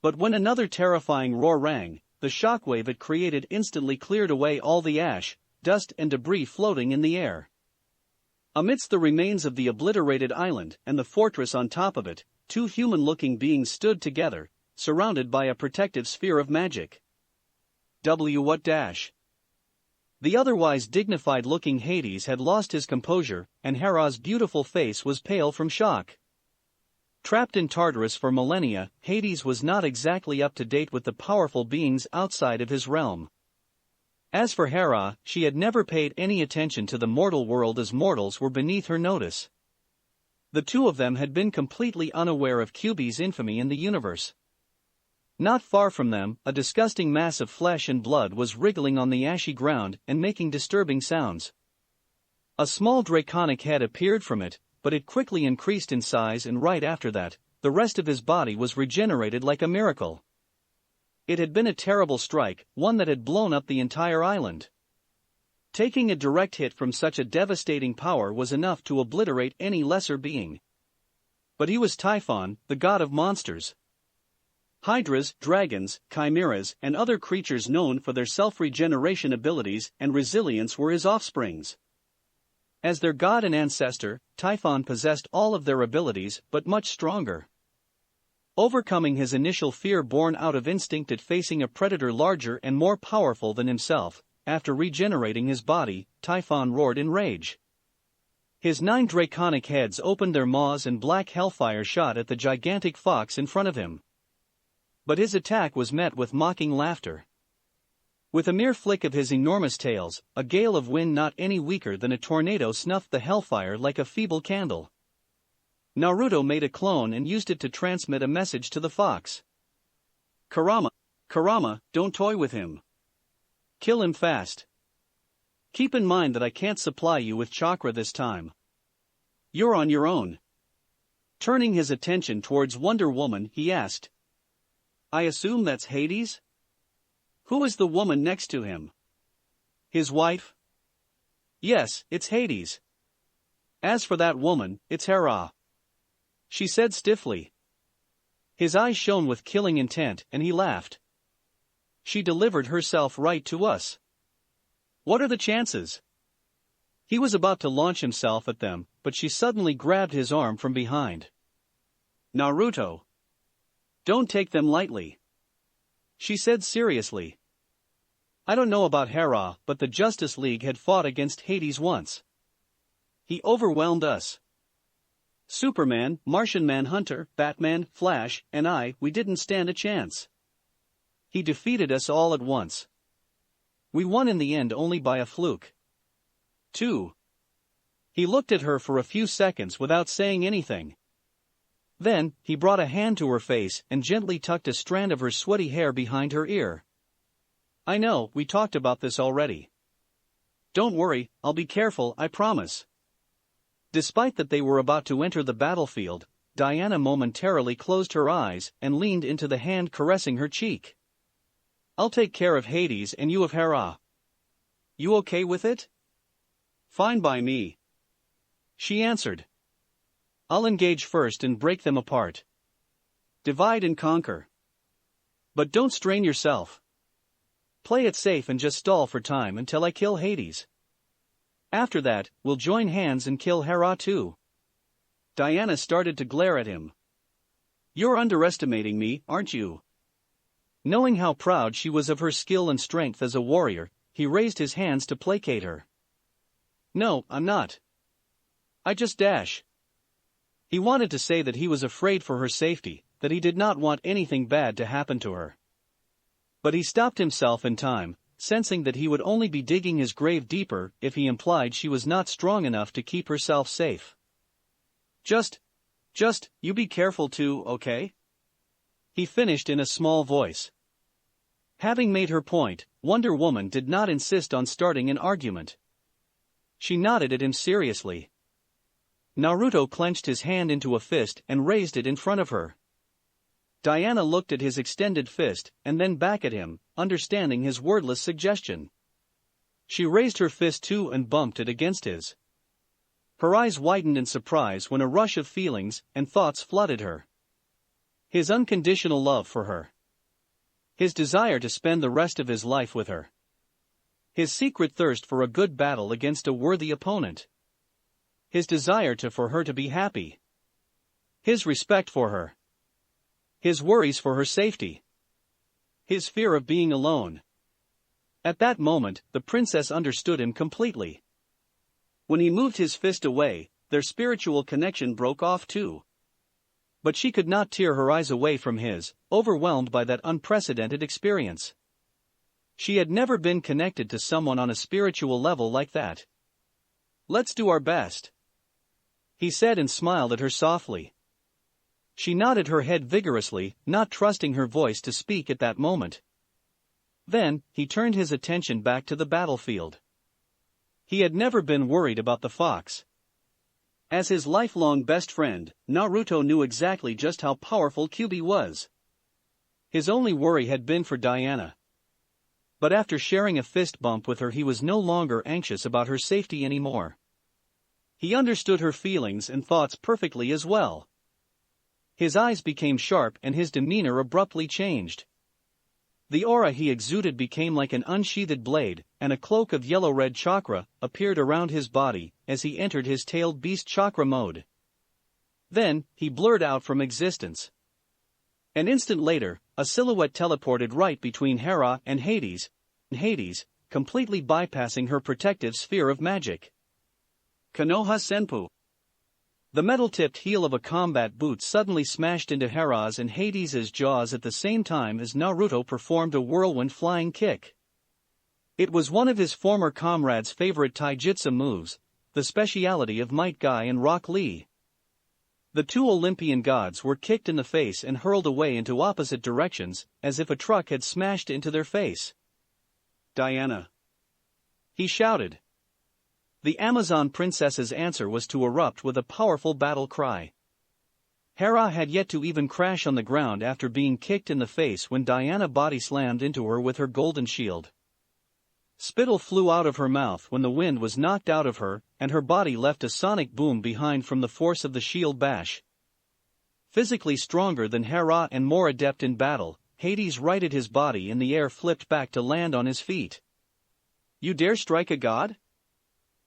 Speaker 1: But when another terrifying roar rang, the shockwave it created instantly cleared away all the ash, dust and debris floating in the air. Amidst the remains of the obliterated island and the fortress on top of it, 2 human-looking beings stood together, surrounded by a protective sphere of magic. What dash? The otherwise dignified-looking Hades had lost his composure, and Hera's beautiful face was pale from shock. Trapped in Tartarus for millennia, Hades was not exactly up to date with the powerful beings outside of his realm. As for Hera, she had never paid any attention to the mortal world as mortals were beneath her notice. The two of them had been completely unaware of QB's infamy in the universe. Not far from them, a disgusting mass of flesh and blood was wriggling on the ashy ground and making disturbing sounds. A small draconic head appeared from it, but it quickly increased in size, and right after that, the rest of his body was regenerated like a miracle. It had been a terrible strike, one that had blown up the entire island. Taking a direct hit from such a devastating power was enough to obliterate any lesser being. But he was Typhon, the god of monsters. Hydras, dragons, chimeras, and other creatures known for their self-regeneration abilities and resilience were his offsprings. As their god and ancestor, Typhon possessed all of their abilities but much stronger. Overcoming his initial fear born out of instinct at facing a predator larger and more powerful than himself, after regenerating his body, Typhon roared in rage. His 9 draconic heads opened their maws and black hellfire shot at the gigantic fox in front of him. But his attack was met with mocking laughter. With a mere flick of his enormous tails, a gale of wind not any weaker than a tornado snuffed the hellfire like a feeble candle. Naruto made a clone and used it to transmit a message to the fox. Kurama, don't toy with him. Kill him fast. Keep in mind that I can't supply you with chakra this time. You're on your own. Turning his attention towards Wonder Woman, he asked. I assume that's Hades? Who is the woman next to him? His wife? Yes, it's Hades. As for that woman, it's Hera. She said stiffly. His eyes shone with killing intent, and he laughed. She delivered herself right to us. What are the chances? He was about to launch himself at them, but she suddenly grabbed his arm from behind. Naruto. Don't take them lightly. She said seriously. I don't know about Hera, but the Justice League had fought against Hades once. He overwhelmed us. Superman, Martian Manhunter, Batman, Flash, and we didn't stand a chance. He defeated us all at once. We won in the end only by a fluke. 2. He looked at her for a few seconds without saying anything. Then, he brought a hand to her face and gently tucked a strand of her sweaty hair behind her ear. I know, we talked about this already. Don't worry, I'll be careful, I promise. Despite that they were about to enter the battlefield, Diana momentarily closed her eyes and leaned into the hand caressing her cheek. I'll take care of Hades and you of Hera. You okay with it? Fine by me. She answered. I'll engage first and break them apart. Divide and conquer. But don't strain yourself. Play it safe and just stall for time until I kill Hades. After that, we'll join hands and kill Hera too. Diana started to glare at him. You're underestimating me, aren't you? Knowing how proud she was of her skill and strength as a warrior, he raised his hands to placate her. No, I'm not. I just dash. He wanted to say that he was afraid for her safety, that he did not want anything bad to happen to her. But he stopped himself in time, sensing that he would only be digging his grave deeper if he implied she was not strong enough to keep herself safe. Just, you be careful too, okay? He finished in a small voice. Having made her point, Wonder Woman did not insist on starting an argument. She nodded at him seriously. Naruto clenched his hand into a fist and raised it in front of her. Diana looked at his extended fist and then back at him, understanding his wordless suggestion. She raised her fist too and bumped it against his. Her eyes widened in surprise when a rush of feelings and thoughts flooded her. His unconditional love for her. His desire to spend the rest of his life with her. His secret thirst for a good battle against a worthy opponent. His desire for her to be happy. His respect for her. His worries for her safety. His fear of being alone. At that moment, the princess understood him completely. When he moved his fist away, their spiritual connection broke off too. But she could not tear her eyes away from his, overwhelmed by that unprecedented experience. She had never been connected to someone on a spiritual level like that. Let's do our best. He said and smiled at her softly. She nodded her head vigorously, not trusting her voice to speak at that moment. Then, he turned his attention back to the battlefield. He had never been worried about the fox. As his lifelong best friend, Naruto knew exactly just how powerful Kyuubi was. His only worry had been for Diana. But after sharing a fist bump with her, he was no longer anxious about her safety anymore. He understood her feelings and thoughts perfectly as well. His eyes became sharp and his demeanor abruptly changed. The aura he exuded became like an unsheathed blade, and a cloak of yellow-red chakra appeared around his body as he entered his tailed beast chakra mode. Then, he blurred out from existence. An instant later, a silhouette teleported right between Hera and Hades, completely bypassing her protective sphere of magic. Konoha Senpu. The metal-tipped heel of a combat boot suddenly smashed into Hera's and Hades' jaws at the same time as Naruto performed a whirlwind flying kick. It was one of his former comrades' favorite taijutsu moves, the speciality of Might Guy and Rock Lee. The two Olympian gods were kicked in the face and hurled away into opposite directions, as if a truck had smashed into their face. "Diana!" he shouted. The Amazon princess's answer was to erupt with a powerful battle cry. Hera had yet to even crash on the ground after being kicked in the face when Diana body slammed into her with her golden shield. Spittle flew out of her mouth when the wind was knocked out of her, and her body left a sonic boom behind from the force of the shield bash. Physically stronger than Hera and more adept in battle, Hades righted his body in the air, flipped back to land on his feet. "You dare strike a god?"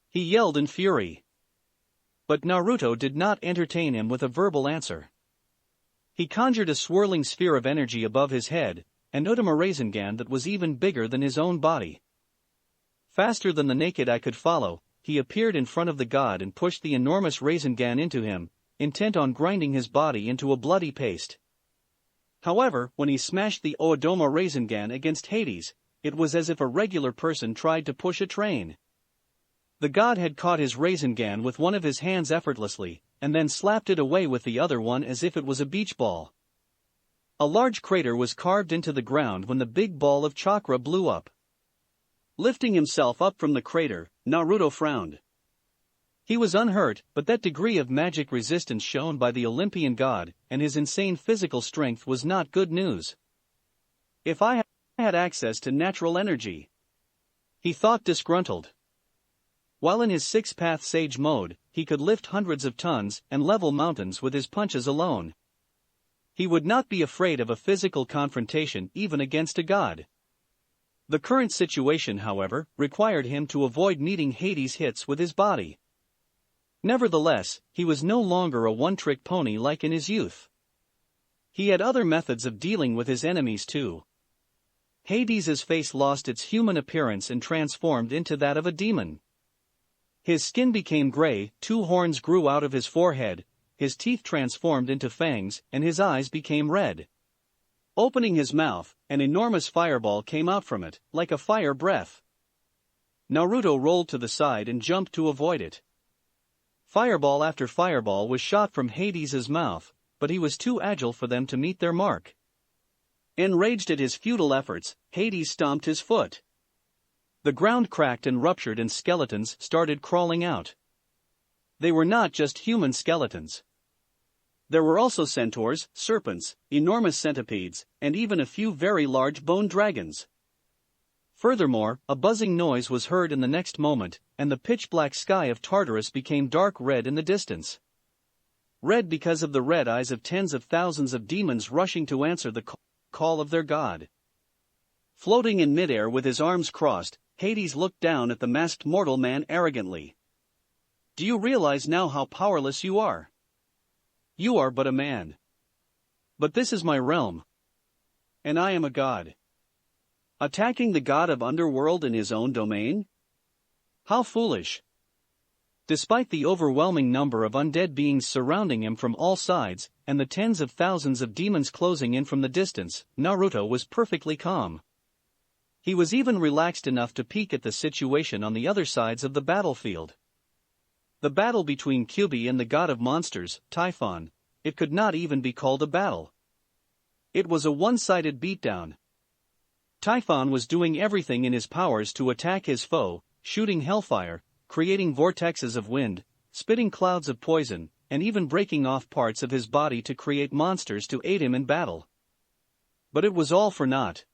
Speaker 1: he yelled in fury. But Naruto did not entertain him with a verbal answer. He conjured a swirling sphere of energy above his head, and out him a Rasengan that was even bigger than his own body. Faster than the naked eye could follow, he appeared in front of the god and pushed the enormous Rasengan into him, intent on grinding his body into a bloody paste. However, when he smashed the Oodoma Rasengan against Hades, it was as if a regular person tried to push a train. The god had caught his Rasengan with one of his hands effortlessly, and then slapped it away with the other one as if it was a beach ball. A large crater was carved into the ground when the big ball of chakra blew up. Lifting himself up from the crater, Naruto frowned. He was unhurt, but that degree of magic resistance shown by the Olympian god and his insane physical strength was not good news. "If I had access to natural energy," he thought, disgruntled. While in his six-path sage mode, he could lift hundreds of tons and level mountains with his punches alone. He would not be afraid of a physical confrontation even against a god. The current situation, however, required him to avoid meeting Hades' hits with his body. Nevertheless, he was no longer a one-trick pony like in his youth. He had other methods of dealing with his enemies too. Hades' face lost its human appearance and transformed into that of a demon. His skin became gray, two horns grew out of his forehead, his teeth transformed into fangs, and his eyes became red. Opening his mouth, an enormous fireball came out from it, like a fire breath. Naruto rolled to the side and jumped to avoid it. Fireball after fireball was shot from Hades' mouth, but he was too agile for them to meet their mark. Enraged at his futile efforts, Hades stomped his foot. The ground cracked and ruptured and skeletons started crawling out. They were not just human skeletons. There were also centaurs, serpents, enormous centipedes, and even a few very large bone dragons. Furthermore, a buzzing noise was heard in the next moment, and the pitch-black sky of Tartarus became dark red in the distance. Red because of the red eyes of tens of thousands of demons rushing to answer the call of their god. Floating in midair with his arms crossed, Hades looked down at the masked mortal man arrogantly. "Do you realize now how powerless you are? You are but a man. But this is my realm. And I am a god. Attacking the god of underworld in his own domain? How foolish." Despite the overwhelming number of undead beings surrounding him from all sides, and the tens of thousands of demons closing in from the distance, Naruto was perfectly calm. He was even relaxed enough to peek at the situation on the other sides of the battlefield. The battle between Kyuubi and the god of monsters, Typhon, it could not even be called a battle. It was a one-sided beatdown. Typhon was doing everything in his powers to attack his foe, shooting hellfire, creating vortexes of wind, spitting clouds of poison, and even breaking off parts of his body to create monsters to aid him in battle. But it was all for naught.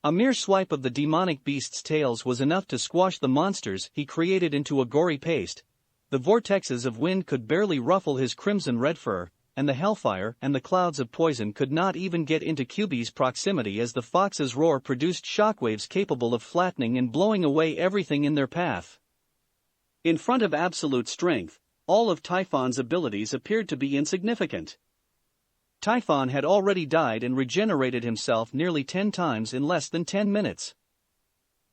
Speaker 1: A mere swipe of the demonic beast's tails was enough to squash the monsters he created into a gory paste. The vortexes of wind could barely ruffle his crimson-red fur, and the hellfire and the clouds of poison could not even get into Kyuubi's proximity as the fox's roar produced shockwaves capable of flattening and blowing away everything in their path. In front of absolute strength, all of Typhon's abilities appeared to be insignificant. Typhon had already died and regenerated himself nearly 10 times in less than 10 minutes.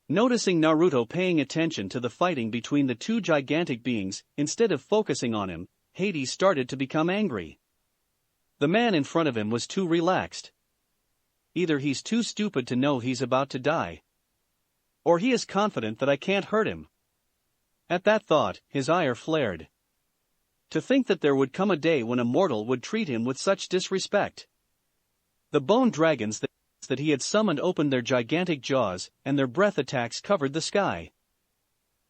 Speaker 1: Noticing Naruto paying attention to the fighting between the two gigantic beings, instead of focusing on him, Hades started to become angry. The man in front of him was too relaxed. Either he's too stupid to know he's about to die, or he is confident that I can't hurt him. At that thought, his ire flared. To think that there would come a day when a mortal would treat him with such disrespect. The bone dragons that he had summoned opened their gigantic jaws, and their breath attacks covered the sky.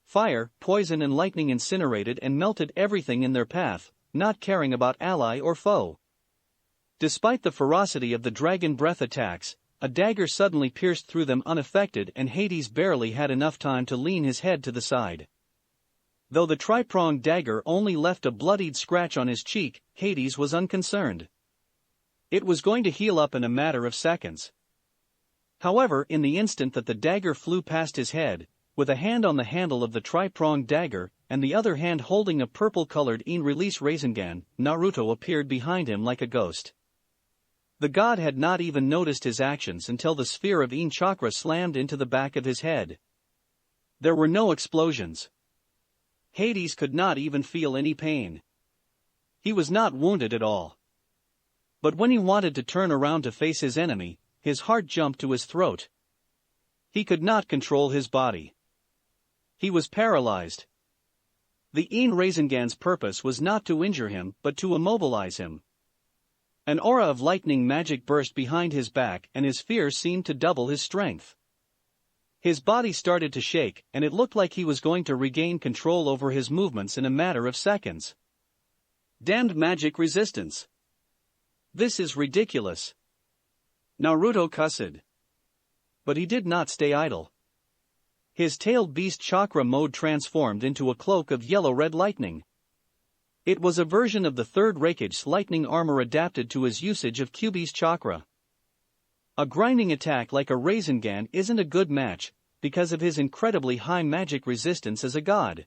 Speaker 1: Fire, poison and lightning incinerated and melted everything in their path, not caring about ally or foe. Despite the ferocity of the dragon breath attacks, a dagger suddenly pierced through them unaffected, and Hades barely had enough time to lean his head to the side. Though the tri-pronged dagger only left a bloodied scratch on his cheek, Hades was unconcerned. It was going to heal up in a matter of seconds. However, in the instant that the dagger flew past his head, with a hand on the handle of the tri-pronged dagger, and the other hand holding a purple-colored in-release Rasengan, Naruto appeared behind him like a ghost. The god had not even noticed his actions until the sphere of In chakra slammed into the back of his head. There were no explosions. Hades could not even feel any pain. He was not wounded at all. But when he wanted to turn around to face his enemy, his heart jumped to his throat. He could not control his body. He was paralyzed. The In Rasengan's purpose was not to injure him but to immobilize him. An aura of lightning magic burst behind his back, and his fear seemed to double his strength. His body started to shake, and it looked like he was going to regain control over his movements in a matter of seconds. Damned magic resistance. This is ridiculous. Naruto cussed. But he did not stay idle. His tailed beast chakra mode transformed into a cloak of yellow-red lightning. It was a version of the third Raikage's lightning armor adapted to his usage of Kyuubi's chakra. A grinding attack like a Rasengan isn't a good match, because of his incredibly high magic resistance as a god.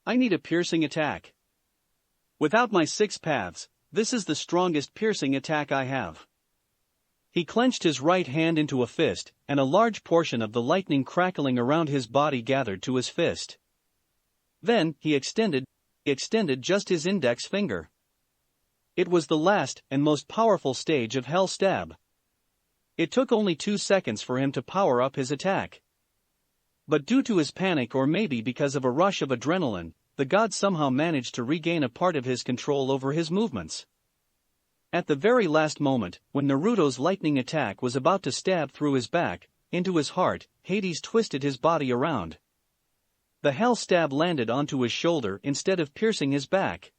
Speaker 1: I need a piercing attack. Without my 6 paths, this is the strongest piercing attack I have. He clenched his right hand into a fist, and a large portion of the lightning crackling around his body gathered to his fist. Then, he extended just his index finger. It was the last and most powerful stage of Hell Stab. It took only 2 seconds for him to power up his attack. But due to his panic, or maybe because of a rush of adrenaline, the god somehow managed to regain a part of his control over his movements. At the very last moment, when Naruto's lightning attack was about to stab through his back, into his heart, Hades twisted his body around. The hell stab landed onto his shoulder instead of piercing his back.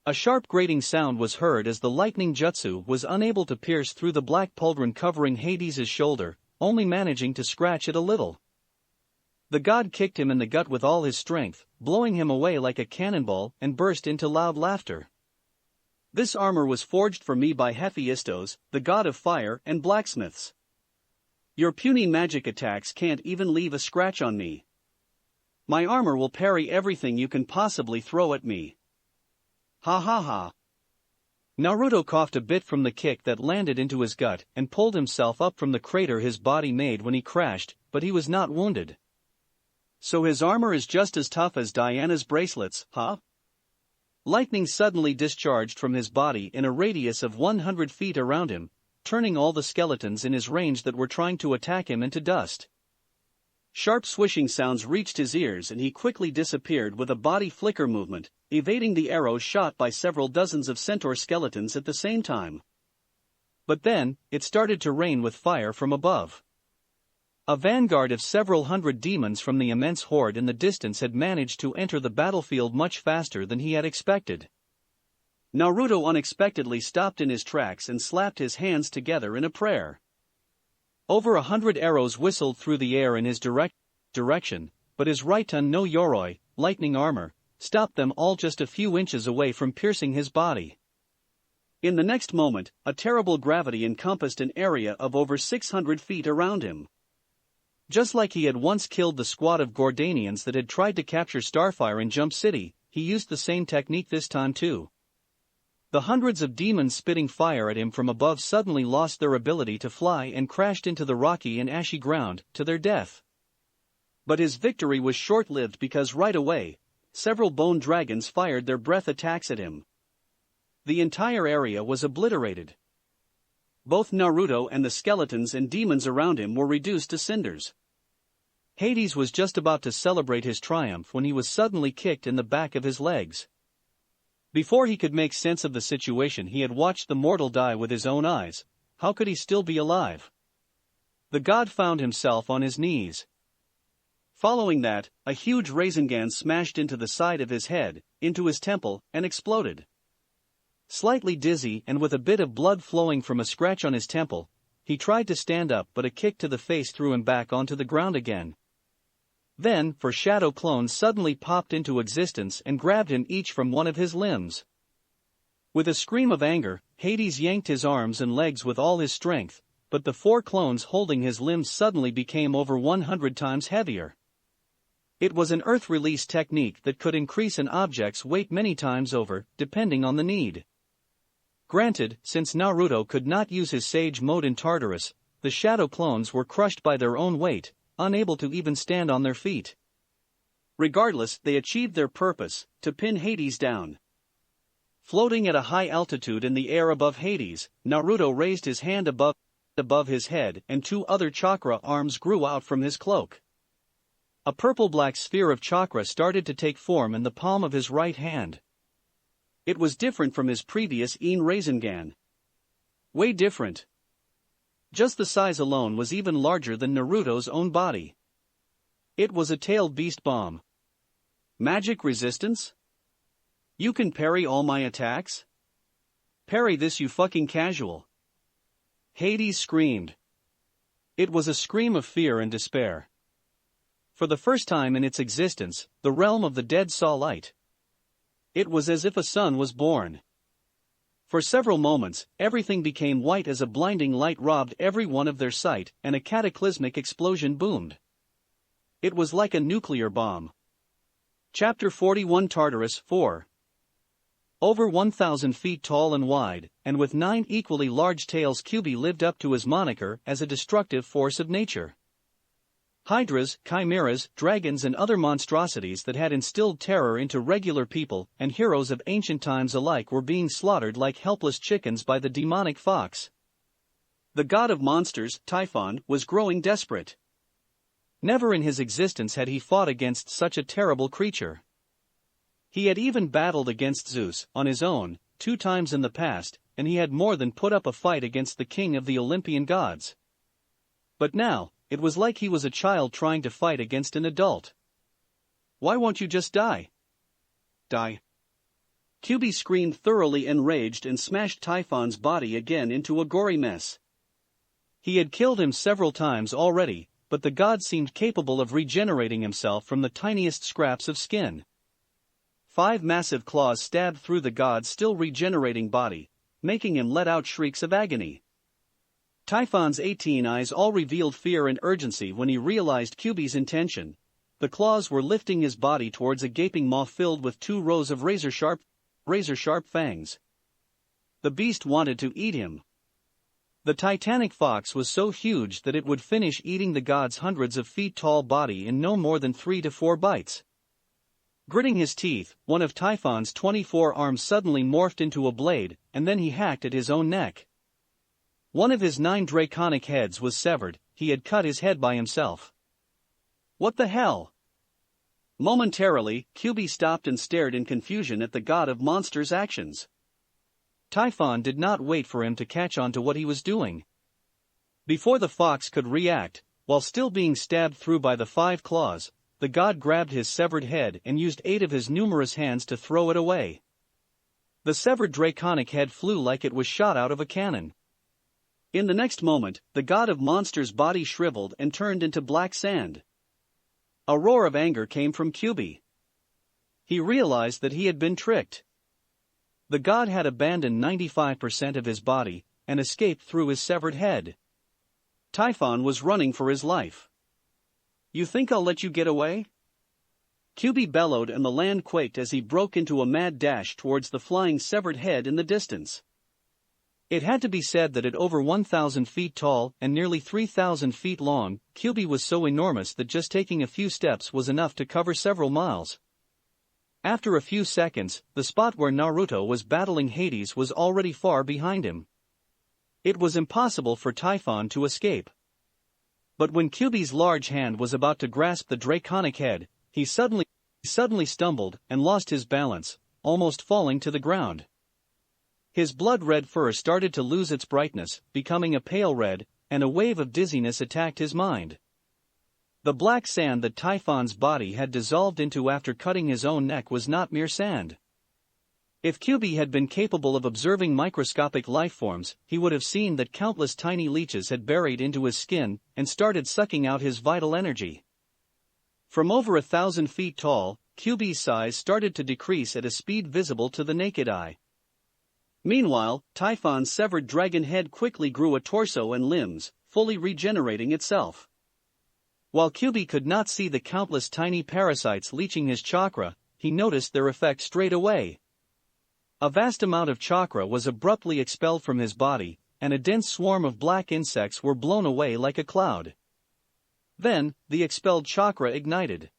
Speaker 1: A sharp grating sound was heard as the lightning jutsu was unable to pierce through the black pauldron covering Hades' shoulder, only managing to scratch it a little. The god kicked him in the gut with all his strength, blowing him away like a cannonball, and burst into loud laughter. This armor was forged for me by Hephaestos, the god of fire and blacksmiths. Your puny magic attacks can't even leave a scratch on me. My armor will parry everything you can possibly throw at me. Ha ha ha. Naruto coughed a bit from the kick that landed into his gut and pulled himself up from the crater his body made when he crashed, but he was not wounded. So his armor is just as tough as Diana's bracelets, huh? Lightning suddenly discharged from his body in a radius of 100 feet around him, turning all the skeletons in his range that were trying to attack him into dust. Sharp swishing sounds reached his ears and he quickly disappeared with a body flicker movement, evading the arrows shot by several dozens of centaur skeletons at the same time. But then, it started to rain with fire from above. A vanguard of several hundred demons from the immense horde in the distance had managed to enter the battlefield much faster than he had expected. Naruto unexpectedly stopped in his tracks and slapped his hands together in a prayer. Over 100 arrows whistled through the air in his direction, but his Raiton no Yoroi, lightning armor, stopped them all just a few inches away from piercing his body. In the next moment, a terrible gravity encompassed an area of over 600 feet around him. Just like he had once killed the squad of Gordanians that had tried to capture Starfire in Jump City, he used the same technique this time too. The hundreds of demons spitting fire at him from above suddenly lost their ability to fly and crashed into the rocky and ashy ground, to their death. But his victory was short-lived because right away, several bone dragons fired their breath attacks at him. The entire area was obliterated. Both Naruto and the skeletons and demons around him were reduced to cinders. Hades was just about to celebrate his triumph when he was suddenly kicked in the back of his legs. Before he could make sense of the situation, he had watched the mortal die with his own eyes. How could he still be alive? The god found himself on his knees. Following that, a huge Rasengan smashed into the side of his head, into his temple, and exploded. Slightly dizzy and with a bit of blood flowing from a scratch on his temple, he tried to stand up, but a kick to the face threw him back onto the ground again. Then, four shadow clones suddenly popped into existence and grabbed him each from one of his limbs. With a scream of anger, Hades yanked his arms and legs with all his strength, but the 4 clones holding his limbs suddenly became over 100 times heavier. It was an earth release technique that could increase an object's weight many times over, depending on the need. Granted, since Naruto could not use his Sage mode in Tartarus, the shadow clones were crushed by their own weight, unable to even stand on their feet. Regardless, they achieved their purpose, to pin Hades down. Floating at a high altitude in the air above Hades, Naruto raised his hand above his head, and 2 other chakra arms grew out from his cloak. A purple-black sphere of chakra started to take form in the palm of his right hand. It was different from his previous Ein Rasengan. Way different. Just the size alone was even larger than Naruto's own body. It was a tailed beast bomb. Magic resistance? You can parry all my attacks? Parry this, you fucking casual. Hades screamed. It was a scream of fear and despair. For the first time in its existence, the realm of the dead saw light. It was as if a sun was born. For several moments, everything became white as a blinding light robbed everyone of their sight, and a cataclysmic explosion boomed. It was like a nuclear bomb. Chapter 41 Tartarus 4. Over 1,000 feet tall and wide, and with 9 equally large tails, Kyuubi lived up to his moniker as a destructive force of nature. Hydras, chimeras, dragons and other monstrosities that had instilled terror into regular people and heroes of ancient times alike were being slaughtered like helpless chickens by the demonic fox. The god of monsters, Typhon, was growing desperate. Never in his existence had he fought against such a terrible creature. He had even battled against Zeus, on his own, 2 times in the past, and he had more than put up a fight against the king of the Olympian gods. But now, it was like he was a child trying to fight against an adult. Why won't you just die? Die. Kyuubi screamed, thoroughly enraged, and smashed Typhon's body again into a gory mess. He had killed him several times already, but the god seemed capable of regenerating himself from the tiniest scraps of skin. 5 massive claws stabbed through the god's still regenerating body, making him let out shrieks of agony. Typhon's 18 eyes all revealed fear and urgency when he realized Kyuubi's intention. The claws were lifting his body towards a gaping maw filled with 2 rows of razor-sharp fangs. The beast wanted to eat him. The titanic fox was so huge that it would finish eating the god's hundreds of feet tall body in no more than 3 to 4 bites. Gritting his teeth, one of Typhon's 24 arms suddenly morphed into a blade, and then he hacked at his own neck. One of his 9 draconic heads was severed. He had cut his head by himself. What the hell? Momentarily, Kyuubi stopped and stared in confusion at the god of monsters' actions. Typhon did not wait for him to catch on to what he was doing. Before the fox could react, while still being stabbed through by the 5 claws, the god grabbed his severed head and used 8 of his numerous hands to throw it away. The severed draconic head flew like it was shot out of a cannon. In the next moment, the god of monsters' body shriveled and turned into black sand. A roar of anger came from Kyuubi. He realized that he had been tricked. The god had abandoned 95% of his body and escaped through his severed head. Typhon was running for his life. You think I'll let you get away? QB bellowed and the land quaked as he broke into a mad dash towards the flying severed head in the distance. It had to be said that at over 1,000 feet tall and nearly 3,000 feet long, QB was so enormous that just taking a few steps was enough to cover several miles. After a few seconds, the spot where Naruto was battling Hades was already far behind him. It was impossible for Typhon to escape. But when QB's large hand was about to grasp the draconic head, he suddenly stumbled and lost his balance, almost falling to the ground. His blood-red fur started to lose its brightness, becoming a pale red, and a wave of dizziness attacked his mind. The black sand that Typhon's body had dissolved into after cutting his own neck was not mere sand. If QB had been capable of observing microscopic lifeforms, he would have seen that countless tiny leeches had buried into his skin and started sucking out his vital energy. From over 1,000 feet tall, QB's size started to decrease at a speed visible to the naked eye. Meanwhile, Typhon's severed dragon head quickly grew a torso and limbs, fully regenerating itself. While QB could not see the countless tiny parasites leeching his chakra, he noticed their effect straight away. A vast amount of chakra was abruptly expelled from his body, and a dense swarm of black insects were blown away like a cloud. Then, the expelled chakra ignited.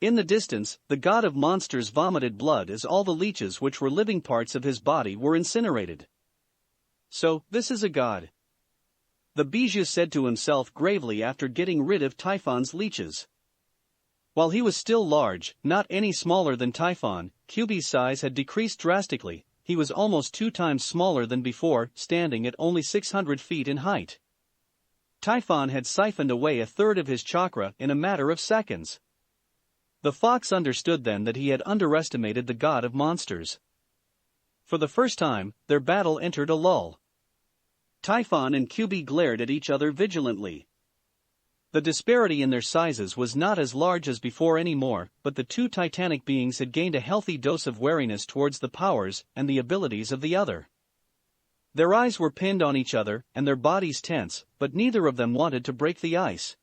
Speaker 1: In the distance, the god of monsters vomited blood as all the leeches which were living parts of his body were incinerated. So, this is a god. The Bijou said to himself gravely after getting rid of Typhon's leeches. While he was still large, not any smaller than Typhon, QB's size had decreased drastically. He was almost 2 times smaller than before, standing at only 600 feet in height. Typhon had siphoned away a third of his chakra in a matter of seconds. The fox understood then that he had underestimated the god of monsters. For the first time, their battle entered a lull. Typhon and QB glared at each other vigilantly. The disparity in their sizes was not as large as before anymore, but the two titanic beings had gained a healthy dose of wariness towards the powers and the abilities of the other. Their eyes were pinned on each other and their bodies tense, but neither of them wanted to break the ice.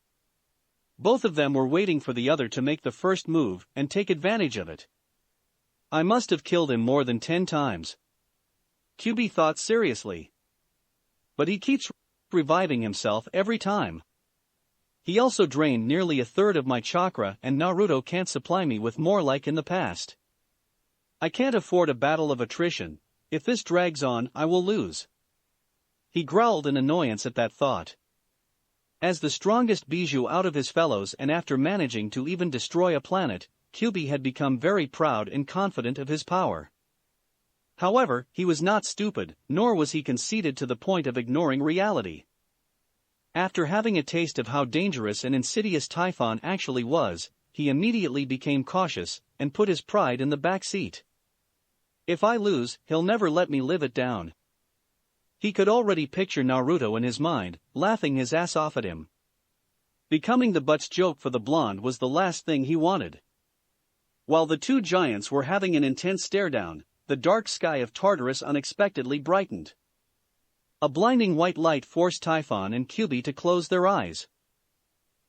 Speaker 1: Both of them were waiting for the other to make the first move and take advantage of it. I must have killed him more than 10 times. QB thought seriously. But he keeps reviving himself every time. He also drained nearly a third of my chakra and Naruto can't supply me with more like in the past. I can't afford a battle of attrition. If this drags on, I will lose. He growled in annoyance at that thought. As the strongest Bijou out of his fellows and after managing to even destroy a planet, QB had become very proud and confident of his power. However, he was not stupid, nor was he conceited to the point of ignoring reality. After having a taste of how dangerous and insidious Typhon actually was, he immediately became cautious and put his pride in the back seat. If I lose, he'll never let me live it down. He could already picture Naruto in his mind, laughing his ass off at him. Becoming the butt's joke for the blonde was the last thing he wanted. While the two giants were having an intense stare-down, the dark sky of Tartarus unexpectedly brightened. A blinding white light forced Typhon and QB to close their eyes.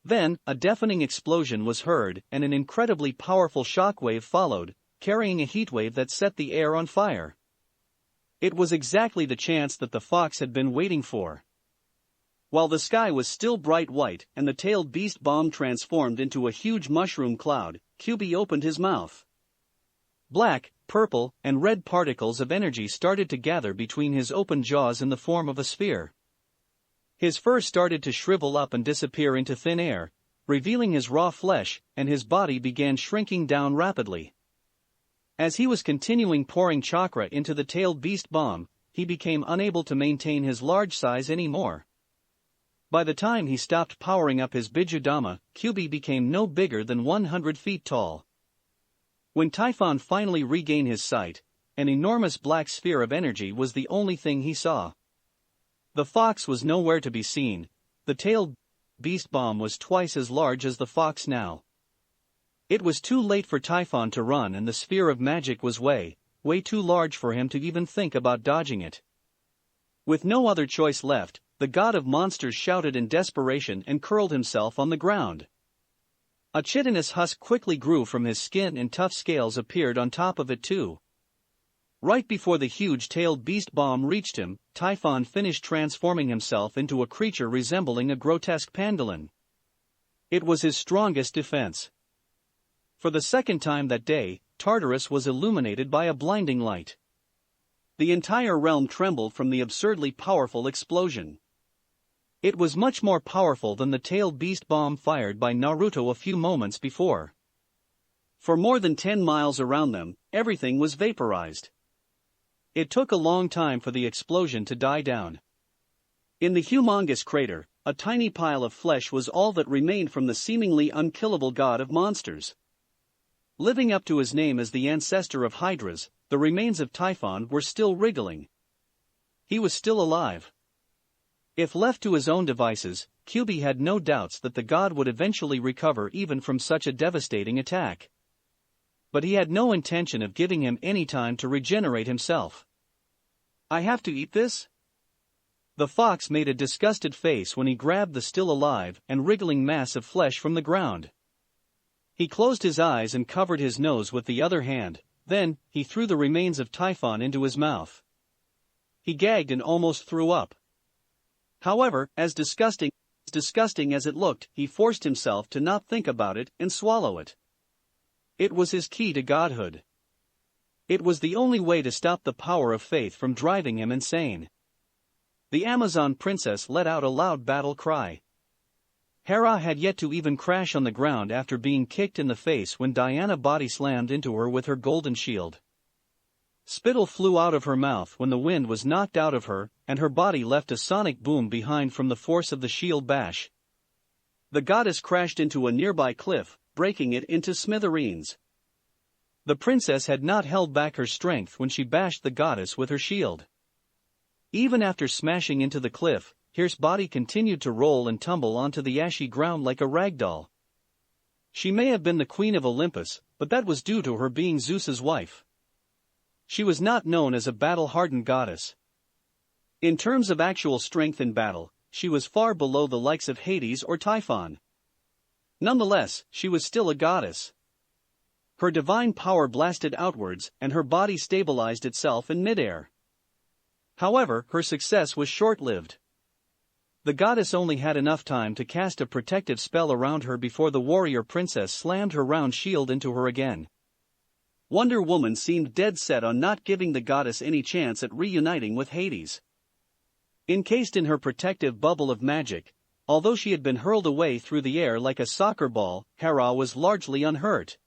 Speaker 1: Then, a deafening explosion was heard and an incredibly powerful shockwave followed, carrying a heatwave that set the air on fire. It was exactly the chance that the fox had been waiting for. While the sky was still bright white and the tailed beast bomb transformed into a huge mushroom cloud, QB opened his mouth. Black, purple, and red particles of energy started to gather between his open jaws in the form of a sphere. His fur started to shrivel up and disappear into thin air, revealing his raw flesh, and his body began shrinking down rapidly. As he was continuing pouring chakra into the tailed beast bomb, he became unable to maintain his large size anymore. By the time he stopped powering up his Bijudama, QB became no bigger than 100 feet tall. When Typhon finally regained his sight, an enormous black sphere of energy was the only thing he saw. The fox was nowhere to be seen. The tailed beast bomb was twice as large as the fox now. It was too late for Typhon to run and the sphere of magic was way too large for him to even think about dodging it. With no other choice left, the god of monsters shouted in desperation and curled himself on the ground. A chitinous husk quickly grew from his skin and tough scales appeared on top of it too. Right before the huge-tailed beast bomb reached him, Typhon finished transforming himself into a creature resembling a grotesque pangolin. It was his strongest defense. For the second time that day, Tartarus was illuminated by a blinding light. The entire realm trembled from the absurdly powerful explosion. It was much more powerful than the tailed beast bomb fired by Naruto a few moments before. For more than 10 miles around them, everything was vaporized. It took a long time for the explosion to die down. In the humongous crater, a tiny pile of flesh was all that remained from the seemingly unkillable god of monsters. Living up to his name as the ancestor of hydras, the remains of Typhon were still wriggling. He was still alive. If left to his own devices, Kyuubi had no doubts that the god would eventually recover even from such a devastating attack. But he had no intention of giving him any time to regenerate himself. "I have to eat this?" The fox made a disgusted face when he grabbed the still alive and wriggling mass of flesh from the ground. He closed his eyes and covered his nose with the other hand, then, he threw the remains of Typhon into his mouth. He gagged and almost threw up. However, as disgusting as it looked, he forced himself to not think about it and swallow it. It was his key to godhood. It was the only way to stop the power of faith from driving him insane. The Amazon princess let out a loud battle cry. Hera had yet to even crash on the ground after being kicked in the face when Diana body slammed into her with her golden shield. Spittle flew out of her mouth when the wind was knocked out of her, and her body left a sonic boom behind from the force of the shield bash. The goddess crashed into a nearby cliff, breaking it into smithereens. The princess had not held back her strength when she bashed the goddess with her shield. Even after smashing into the cliff, Here's body continued to roll and tumble onto the ashy ground like a ragdoll. She may have been the queen of Olympus, but that was due to her being Zeus's wife. She was not known as a battle-hardened goddess. In terms of actual strength in battle, she was far below the likes of Hades or Typhon. Nonetheless, she was still a goddess. Her divine power blasted outwards, and her body stabilized itself in midair. However, her success was short-lived. The goddess only had enough time to cast a protective spell around her before the warrior princess slammed her round shield into her again. Wonder Woman seemed dead set on not giving the goddess any chance at reuniting with Hades. Encased in her protective bubble of magic, although she had been hurled away through the air like a soccer ball, Hera was largely unhurt.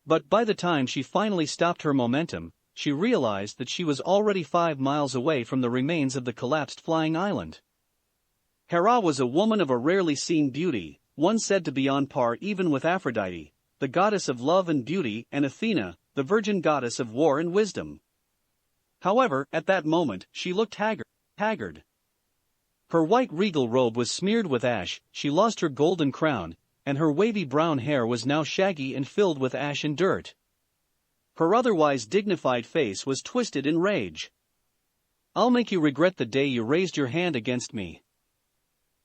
Speaker 1: But by the time she finally stopped her momentum, she realized that she was already 5 miles away from the remains of the collapsed flying island. Hera was a woman of a rarely seen beauty, one said to be on par even with Aphrodite, the goddess of love and beauty, and Athena, the virgin goddess of war and wisdom. However, at that moment, she looked haggard. Her white regal robe was smeared with ash, she lost her golden crown, and her wavy brown hair was now shaggy and filled with ash and dirt. Her otherwise dignified face was twisted in rage. "I'll make you regret the day you raised your hand against me.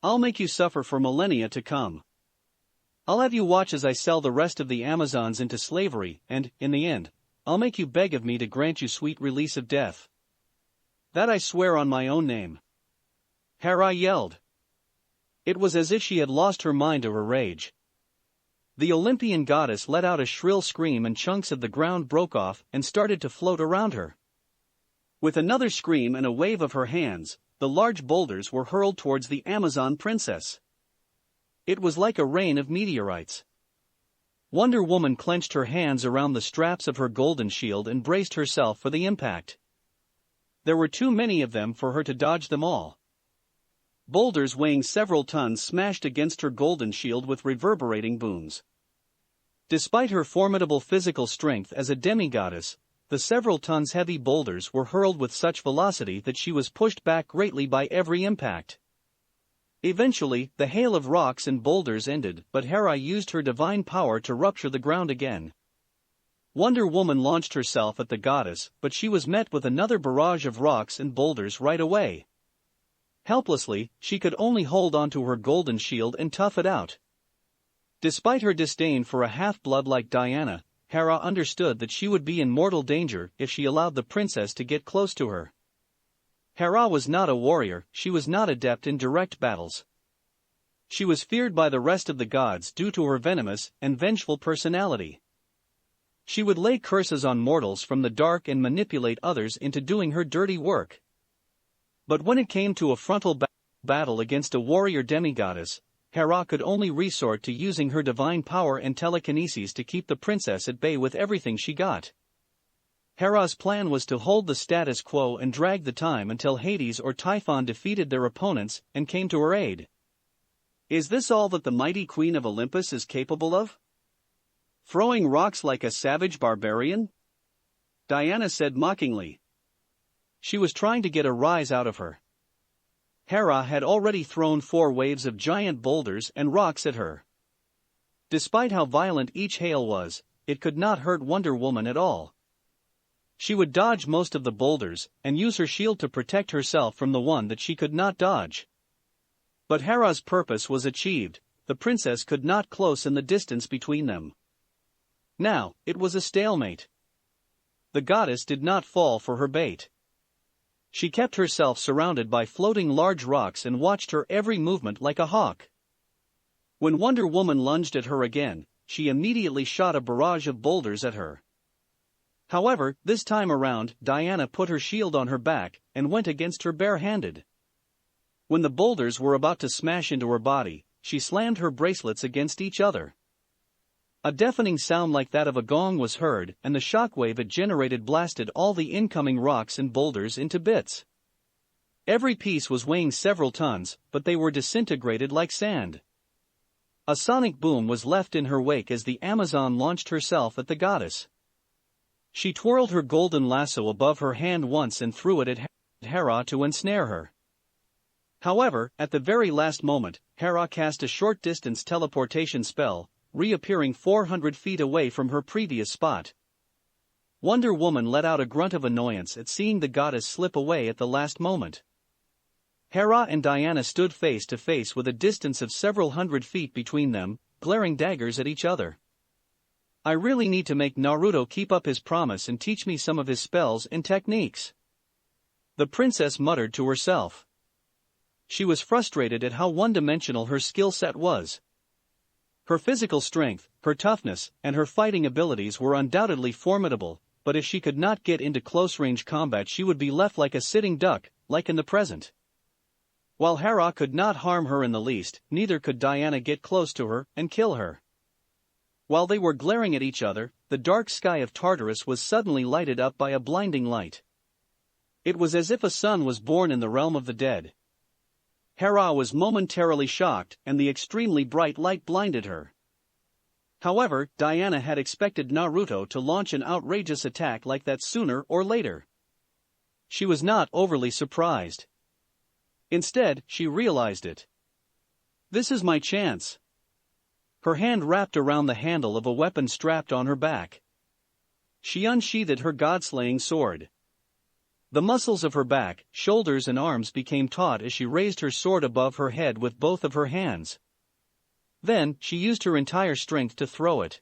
Speaker 1: I'll make you suffer for millennia to come. I'll have you watch as I sell the rest of the Amazons into slavery, and, in the end, I'll make you beg of me to grant you sweet release of death. That I swear on my own name." Hera yelled. It was as if she had lost her mind to her rage. The Olympian goddess let out a shrill scream and chunks of the ground broke off and started to float around her. With another scream and a wave of her hands, the large boulders were hurled towards the Amazon princess. It was like a rain of meteorites. Wonder Woman clenched her hands around the straps of her golden shield and braced herself for the impact. There were too many of them for her to dodge them all. Boulders weighing several tons smashed against her golden shield with reverberating booms. Despite her formidable physical strength as a demigoddess, the several tons heavy boulders were hurled with such velocity that she was pushed back greatly by every impact. Eventually, the hail of rocks and boulders ended, but Hera used her divine power to rupture the ground again. Wonder Woman launched herself at the goddess, but she was met with another barrage of rocks and boulders right away. Helplessly, she could only hold onto her golden shield and tough it out. Despite her disdain for a half-blood like Diana, Hera understood that she would be in mortal danger if she allowed the princess to get close to her. Hera was not a warrior, she was not adept in direct battles. She was feared by the rest of the gods due to her venomous and vengeful personality. She would lay curses on mortals from the dark and manipulate others into doing her dirty work. But when it came to a frontal battle against a warrior demigoddess, Hera could only resort to using her divine power and telekinesis to keep the princess at bay with everything she got. Hera's plan was to hold the status quo and drag the time until Hades or Typhon defeated their opponents and came to her aid. Is this all that the mighty queen of Olympus is capable of? Throwing rocks like a savage barbarian? Diana said mockingly. She was trying to get a rise out of her. Hera had already thrown 4 waves of giant boulders and rocks at her. Despite how violent each hail was, it could not hurt Wonder Woman at all. She would dodge most of the boulders and use her shield to protect herself from the one that she could not dodge. But Hera's purpose was achieved, the princess could not close in the distance between them. Now, it was a stalemate. The goddess did not fall for her bait. She kept herself surrounded by floating large rocks and watched her every movement like a hawk. When Wonder Woman lunged at her again, she immediately shot a barrage of boulders at her. However, this time around, Diana put her shield on her back and went against her bare-handed. When the boulders were about to smash into her body, she slammed her bracelets against each other. A deafening sound like that of a gong was heard, and the shockwave it generated blasted all the incoming rocks and boulders into bits. Every piece was weighing several tons, but they were disintegrated like sand. A sonic boom was left in her wake as the Amazon launched herself at the goddess. She twirled her golden lasso above her hand once and threw it at Hera to ensnare her. However, at the very last moment, Hera cast a short-distance teleportation spell, reappearing 400 feet away from her previous spot. Wonder Woman let out a grunt of annoyance at seeing the goddess slip away at the last moment. Hera and Diana stood face to face with a distance of several hundred feet between them, glaring daggers at each other. I really need to make Naruto keep up his promise and teach me some of his spells and techniques. The princess muttered to herself. She was frustrated at how one-dimensional her skill set was. Her physical strength, her toughness, and her fighting abilities were undoubtedly formidable, but if she could not get into close-range combat she would be left like a sitting duck, like in the present. While Hera could not harm her in the least, neither could Diana get close to her and kill her. While they were glaring at each other, the dark sky of Tartarus was suddenly lighted up by a blinding light. It was as if a sun was born in the realm of the dead. Hera was momentarily shocked, and the extremely bright light blinded her. However, Diana had expected Naruto to launch an outrageous attack like that sooner or later. She was not overly surprised. Instead, she realized it. This is my chance. Her hand wrapped around the handle of a weapon strapped on her back. She unsheathed her god-slaying sword. The muscles of her back, shoulders and arms became taut as she raised her sword above her head with both of her hands. Then, she used her entire strength to throw it.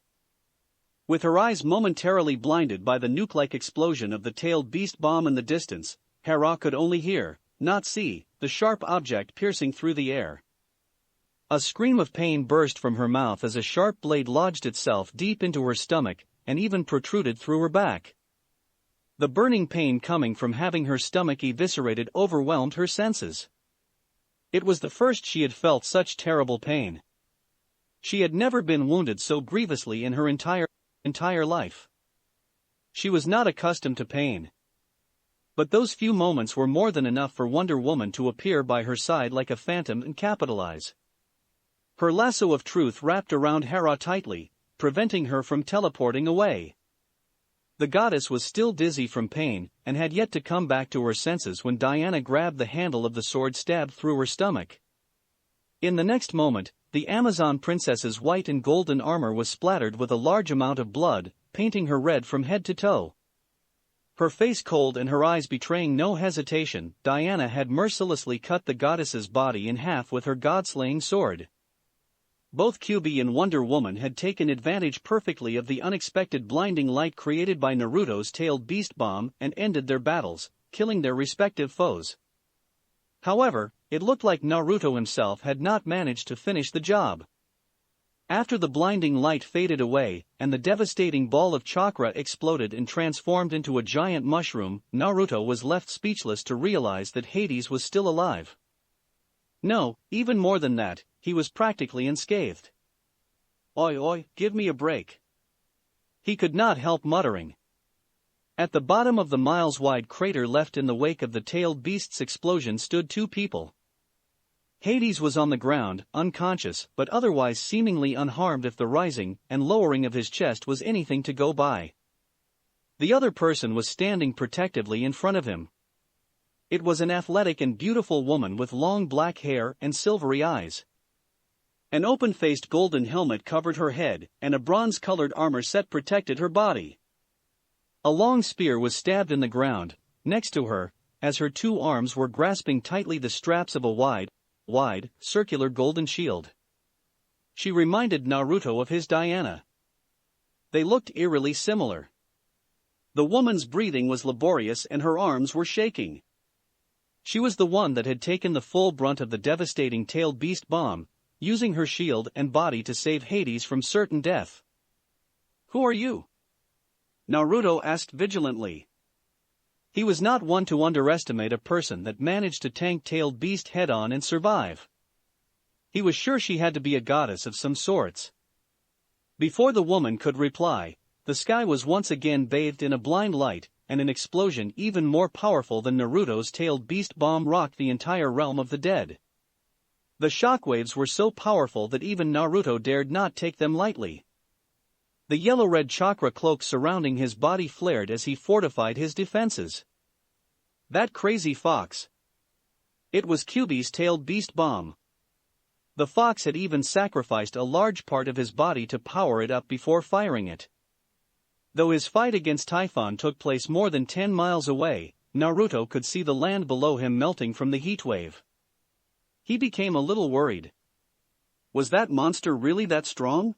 Speaker 1: With her eyes momentarily blinded by the nuke-like explosion of the tailed beast bomb in the distance, Hera could only hear, not see, the sharp object piercing through the air. A scream of pain burst from her mouth as a sharp blade lodged itself deep into her stomach, and even protruded through her back. The burning pain coming from having her stomach eviscerated overwhelmed her senses. It was the first she had felt such terrible pain. She had never been wounded so grievously in her entire life. She was not accustomed to pain. But those few moments were more than enough for Wonder Woman to appear by her side like a phantom and capitalize. Her lasso of truth wrapped around Hera tightly, preventing her from teleporting away. The goddess was still dizzy from pain, and had yet to come back to her senses when Diana grabbed the handle of the sword stabbed through her stomach. In the next moment, the Amazon princess's white and golden armor was splattered with a large amount of blood, painting her red from head to toe. Her face cold and her eyes betraying no hesitation, Diana had mercilessly cut the goddess's body in half with her god-slaying sword. Both Kyuubi and Wonder Woman had taken advantage perfectly of the unexpected blinding light created by Naruto's tailed beast bomb and ended their battles, killing their respective foes. However, it looked like Naruto himself had not managed to finish the job. After the blinding light faded away, and the devastating ball of chakra exploded and transformed into a giant mushroom, Naruto was left speechless to realize that Hades was still alive. No, even more than that, he was practically unscathed. "Oi oi, give me a break," he could not help muttering. At the bottom of the miles-wide crater left in the wake of the tailed beast's explosion stood two people. Hades was on the ground, unconscious, but otherwise seemingly unharmed if the rising and lowering of his chest was anything to go by. The other person was standing protectively in front of him. It was an athletic and beautiful woman with long black hair and silvery eyes. An open-faced golden helmet covered her head, and a bronze-colored armor set protected her body. A long spear was stabbed in the ground, next to her, as her two arms were grasping tightly the straps of a wide, circular golden shield. She reminded Naruto of his Diana. They looked eerily similar. The woman's breathing was laborious and her arms were shaking. She was the one that had taken the full brunt of the devastating tailed beast bomb, using her shield and body to save Hades from certain death. "Who are you?" Naruto asked vigilantly. He was not one to underestimate a person that managed to tank tailed beast head-on and survive. He was sure she had to be a goddess of some sorts. Before the woman could reply, the sky was once again bathed in a blind light, and an explosion even more powerful than Naruto's tailed beast bomb rocked the entire realm of the dead. The shockwaves were so powerful that even Naruto dared not take them lightly. The yellow-red chakra cloak surrounding his body flared as he fortified his defenses. That crazy fox! It was Kyuubi's tailed beast bomb. The fox had even sacrificed a large part of his body to power it up before firing it. Though his fight against Typhon took place more than 10 miles away, Naruto could see the land below him melting from the heatwave. He became a little worried. Was that monster really that strong?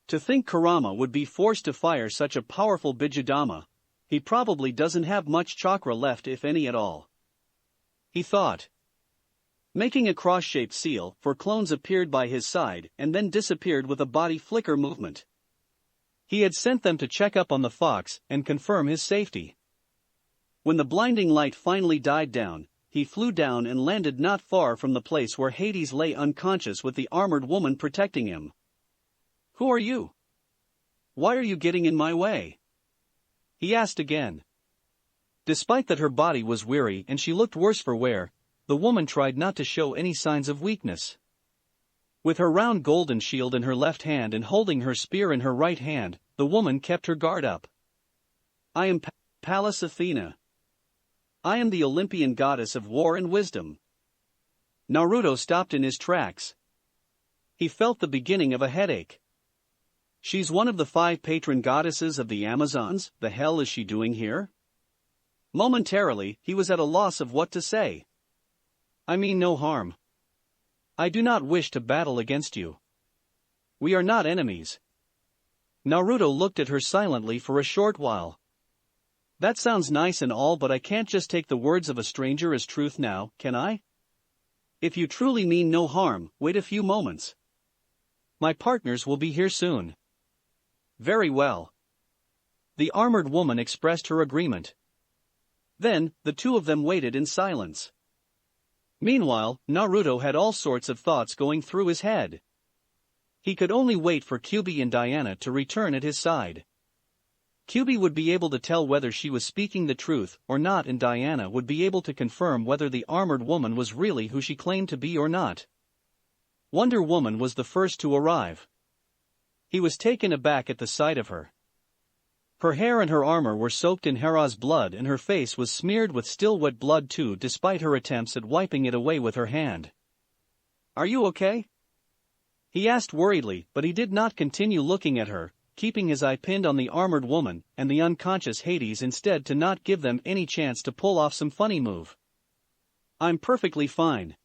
Speaker 1: To think Kurama would be forced to fire such a powerful Bijudama, he probably doesn't have much chakra left if any at all. He thought. Making a cross-shaped seal, 4 clones appeared by his side and then disappeared with a body flicker movement. He had sent them to check up on the fox and confirm his safety. When the blinding light finally died down, he flew down and landed not far from the place where Hades lay unconscious with the armored woman protecting him. "Who are you? Why are you getting in my way?" he asked again. Despite that her body was weary and she looked worse for wear, the woman tried not to show any signs of weakness. With her round golden shield in her left hand and holding her spear in her right hand, the woman kept her guard up. "I am Pallas Athena. I am the Olympian goddess of war and wisdom." Naruto stopped in his tracks. He felt the beginning of a headache. "She's one of the 5 patron goddesses of the Amazons. The hell is she doing here?" Momentarily, he was at a loss of what to say. "I mean no harm. I do not wish to battle against you. We are not enemies." Naruto looked at her silently for a short while. "That sounds nice and all, but I can't just take the words of a stranger as truth now, can I? If you truly mean no harm, wait a few moments. My partners will be here soon." "Very well." The armored woman expressed her agreement. Then, the two of them waited in silence. Meanwhile, Naruto had all sorts of thoughts going through his head. He could only wait for Kyuubi and Diana to return at his side. Kyuubi would be able to tell whether she was speaking the truth or not, and Diana would be able to confirm whether the armored woman was really who she claimed to be or not. Wonder Woman was the first to arrive. He was taken aback at the sight of her. Her hair and her armor were soaked in Hera's blood and her face was smeared with still wet blood too, despite her attempts at wiping it away with her hand. "Are you okay?" he asked worriedly, but he did not continue looking at her, keeping his eye pinned on the armored woman and the unconscious Hades instead to not give them any chance to pull off some funny move. "I'm perfectly fine.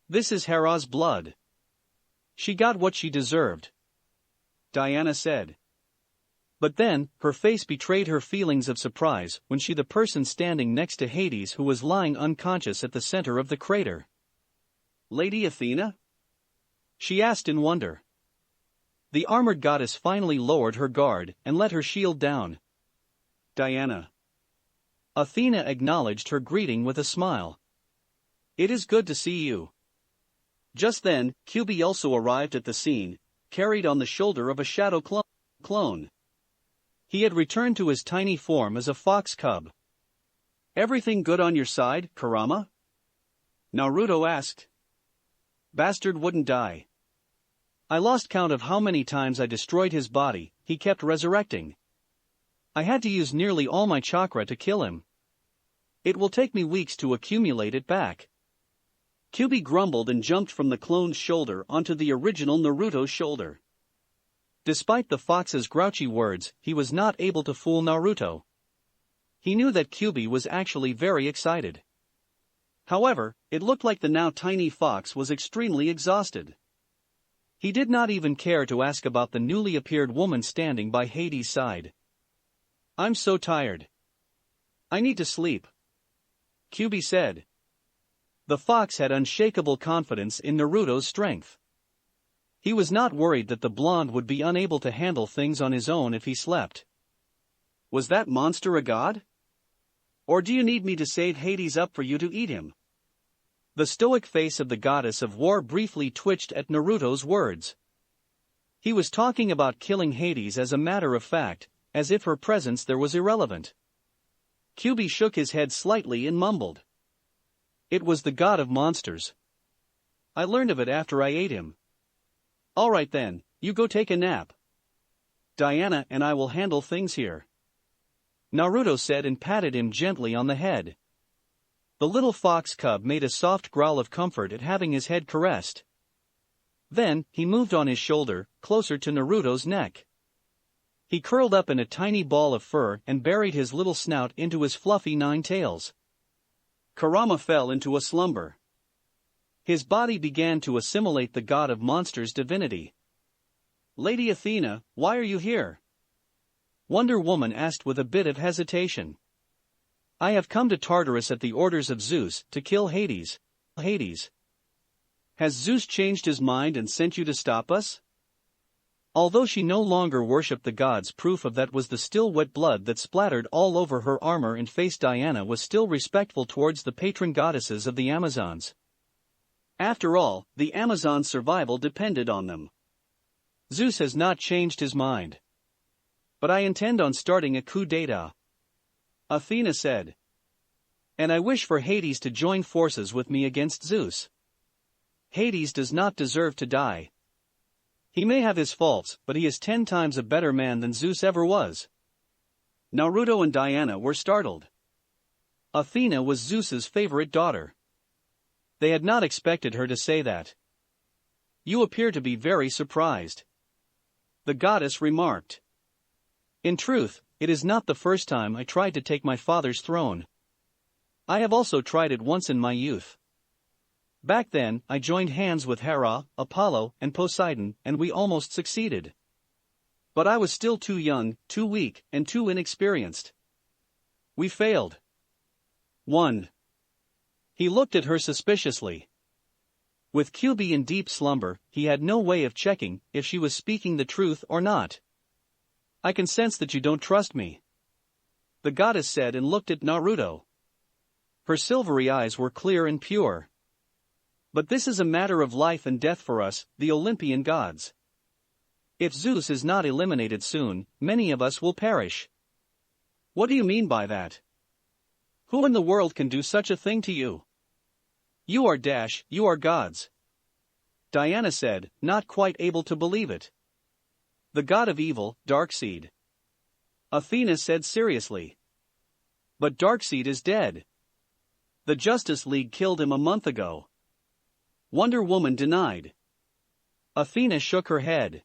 Speaker 1: This is Hera's blood." She got what she deserved, Diana said. But then, her face betrayed her feelings of surprise when she saw the person standing next to Hades who was lying unconscious at the center of the crater. Lady Athena? She asked in wonder. The armored goddess finally lowered her guard and let her shield down. Diana. Athena acknowledged her greeting with a smile. It is good to see you. Just then, QB also arrived at the scene, carried on the shoulder of a shadow clone. He had returned to his tiny form as a fox cub. Everything good on your side, Kurama? Naruto asked. Bastard wouldn't die. I lost count of how many times I destroyed his body, he kept resurrecting. I had to use nearly all my chakra to kill him. It will take me weeks to accumulate it back. QB grumbled and jumped from the clone's shoulder onto the original Naruto's shoulder. Despite the fox's grouchy words, he was not able to fool Naruto. He knew that QB was actually very excited. However, it looked like the now tiny fox was extremely exhausted. He did not even care to ask about the newly appeared woman standing by Hades' side. I'm so tired. I need to sleep, QB said. The fox had unshakable confidence in Naruto's strength. He was not worried that the blonde would be unable to handle things on his own if he slept. Was that monster a god? Or do you need me to save Hades up for you to eat him? The stoic face of the goddess of war briefly twitched at Naruto's words. He was talking about killing Hades as a matter of fact, as if her presence there was irrelevant. QB shook his head slightly and mumbled. It was the god of monsters. I learned of it after I ate him. All right then, you go take a nap. Diana and I will handle things here, Naruto said and patted him gently on the head. The little fox cub made a soft growl of comfort at having his head caressed. Then, he moved on his shoulder, closer to Naruto's neck. He curled up in a tiny ball of fur and buried his little snout into his fluffy 9 tails. Kurama fell into a slumber. His body began to assimilate the god of monsters' divinity. Lady Athena, why are you here? Wonder Woman asked with a bit of hesitation. I have come to Tartarus at the orders of Zeus to kill Hades. Hades. Has Zeus changed his mind and sent you to stop us? Although she no longer worshipped the gods, proof of that was the still wet blood that splattered all over her armor and face. Diana was still respectful towards the patron goddesses of the Amazons. After all, the Amazons' survival depended on them. Zeus has not changed his mind. But I intend on starting a coup d'etat, Athena said. And I wish for Hades to join forces with me against Zeus. Hades does not deserve to die. He may have his faults, but he is 10 times a better man than Zeus ever was. Naruto and Diana were startled. Athena was Zeus's favorite daughter. They had not expected her to say that. You appear to be very surprised, the goddess remarked. In truth, it is not the first time I tried to take my father's throne. I have also tried it once in my youth. Back then, I joined hands with Hera, Apollo, and Poseidon, and we almost succeeded. But I was still too young, too weak, and too inexperienced. We failed. 1. He looked at her suspiciously. With QB in deep slumber, he had no way of checking if she was speaking the truth or not. I can sense that you don't trust me, the goddess said and looked at Naruto. Her silvery eyes were clear and pure. But this is a matter of life and death for us, the Olympian gods. If Zeus is not eliminated soon, many of us will perish. What do you mean by that? Who in the world can do such a thing to you? You are gods, Diana said, not quite able to believe it. The god of evil, Darkseid, Athena said seriously. But Darkseid is dead. The Justice League killed him a month ago, Wonder Woman denied. Athena shook her head.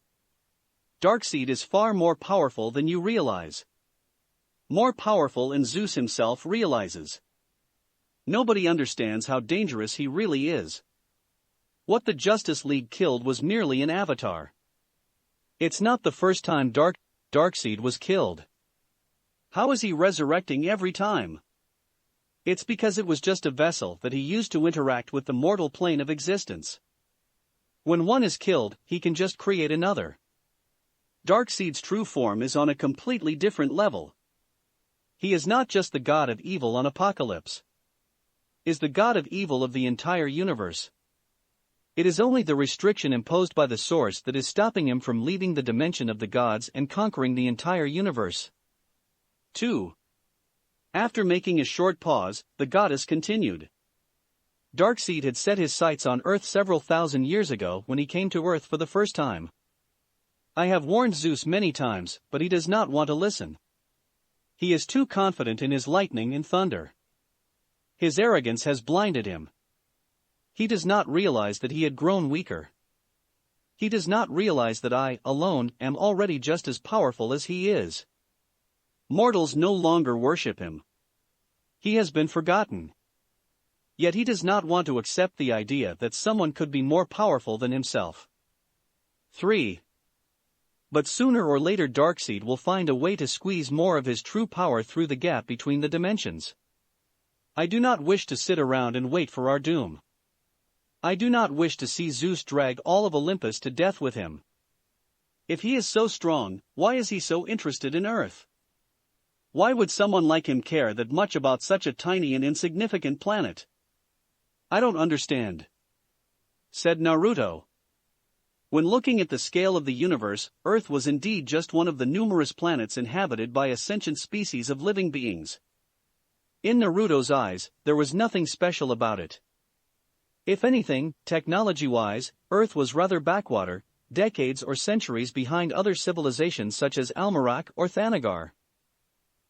Speaker 1: Darkseid is far more powerful than you realize. More powerful than Zeus himself realizes. Nobody understands how dangerous he really is. What the Justice League killed was merely an avatar. It's not the first time Darkseid was killed. How is he resurrecting every time? It's because it was just a vessel that he used to interact with the mortal plane of existence. When one is killed, he can just create another. Darkseid's true form is on a completely different level. He is not just the god of evil on Apocalypse. Is the god of evil of the entire universe. It is only the restriction imposed by the source that is stopping him from leaving the dimension of the gods and conquering the entire universe. 2. After making a short pause, the goddess continued. Darkseid had set his sights on Earth several thousand years ago when he came to Earth for the first time. I have warned Zeus many times, but he does not want to listen. He is too confident in his lightning and thunder. His arrogance has blinded him. He does not realize that he had grown weaker. He does not realize that I, alone, am already just as powerful as he is. Mortals no longer worship him. He has been forgotten. Yet he does not want to accept the idea that someone could be more powerful than himself. 3. But sooner or later Darkseid will find a way to squeeze more of his true power through the gap between the dimensions. I do not wish to sit around and wait for our doom. I do not wish to see Zeus drag all of Olympus to death with him. If he is so strong, why is he so interested in Earth? Why would someone like him care that much about such a tiny and insignificant planet? I don't understand, said Naruto. When looking at the scale of the universe, Earth was indeed just one of the numerous planets inhabited by a sentient species of living beings. In Naruto's eyes, there was nothing special about it. If anything, technology-wise, Earth was rather backwater, decades or centuries behind other civilizations such as Almarak or Thanagar.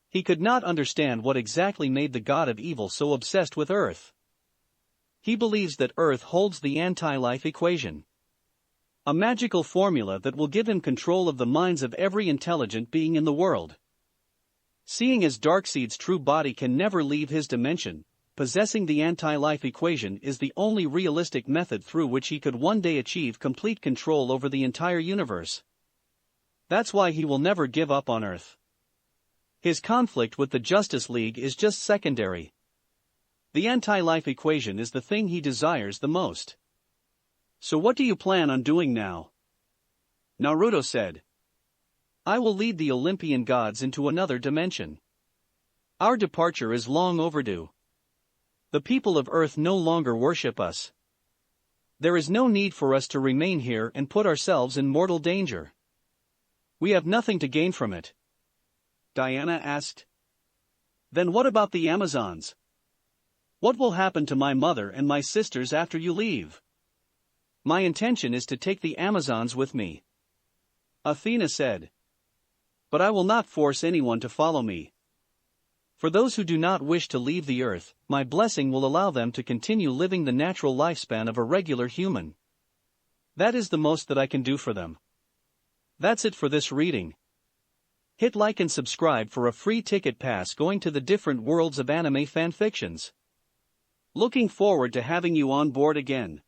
Speaker 1: He could not understand what exactly made the god of evil so obsessed with Earth. He believes that Earth holds the anti-life equation. A magical formula that will give him control of the minds of every intelligent being in the world. Seeing as Darkseid's true body can never leave his dimension, possessing the anti-life equation is the only realistic method through which he could one day achieve complete control over the entire universe. That's why he will never give up on Earth. His conflict with the Justice League is just secondary. The anti-life equation is the thing he desires the most. So what do you plan on doing now? Naruto said. I will lead the Olympian gods into another dimension. Our departure is long overdue. The people of Earth no longer worship us. There is no need for us to remain here and put ourselves in mortal danger. We have nothing to gain from it. Diana asked. Then what about the Amazons? What will happen to my mother and my sisters after you leave? My intention is to take the Amazons with me. Athena said. But I will not force anyone to follow me. For those who do not wish to leave the earth, my blessing will allow them to continue living the natural lifespan of a regular human. That is the most that I can do for them. That's it for this reading. Hit like and subscribe for a free ticket pass going to the different worlds of anime fanfictions. Looking forward to having you on board again.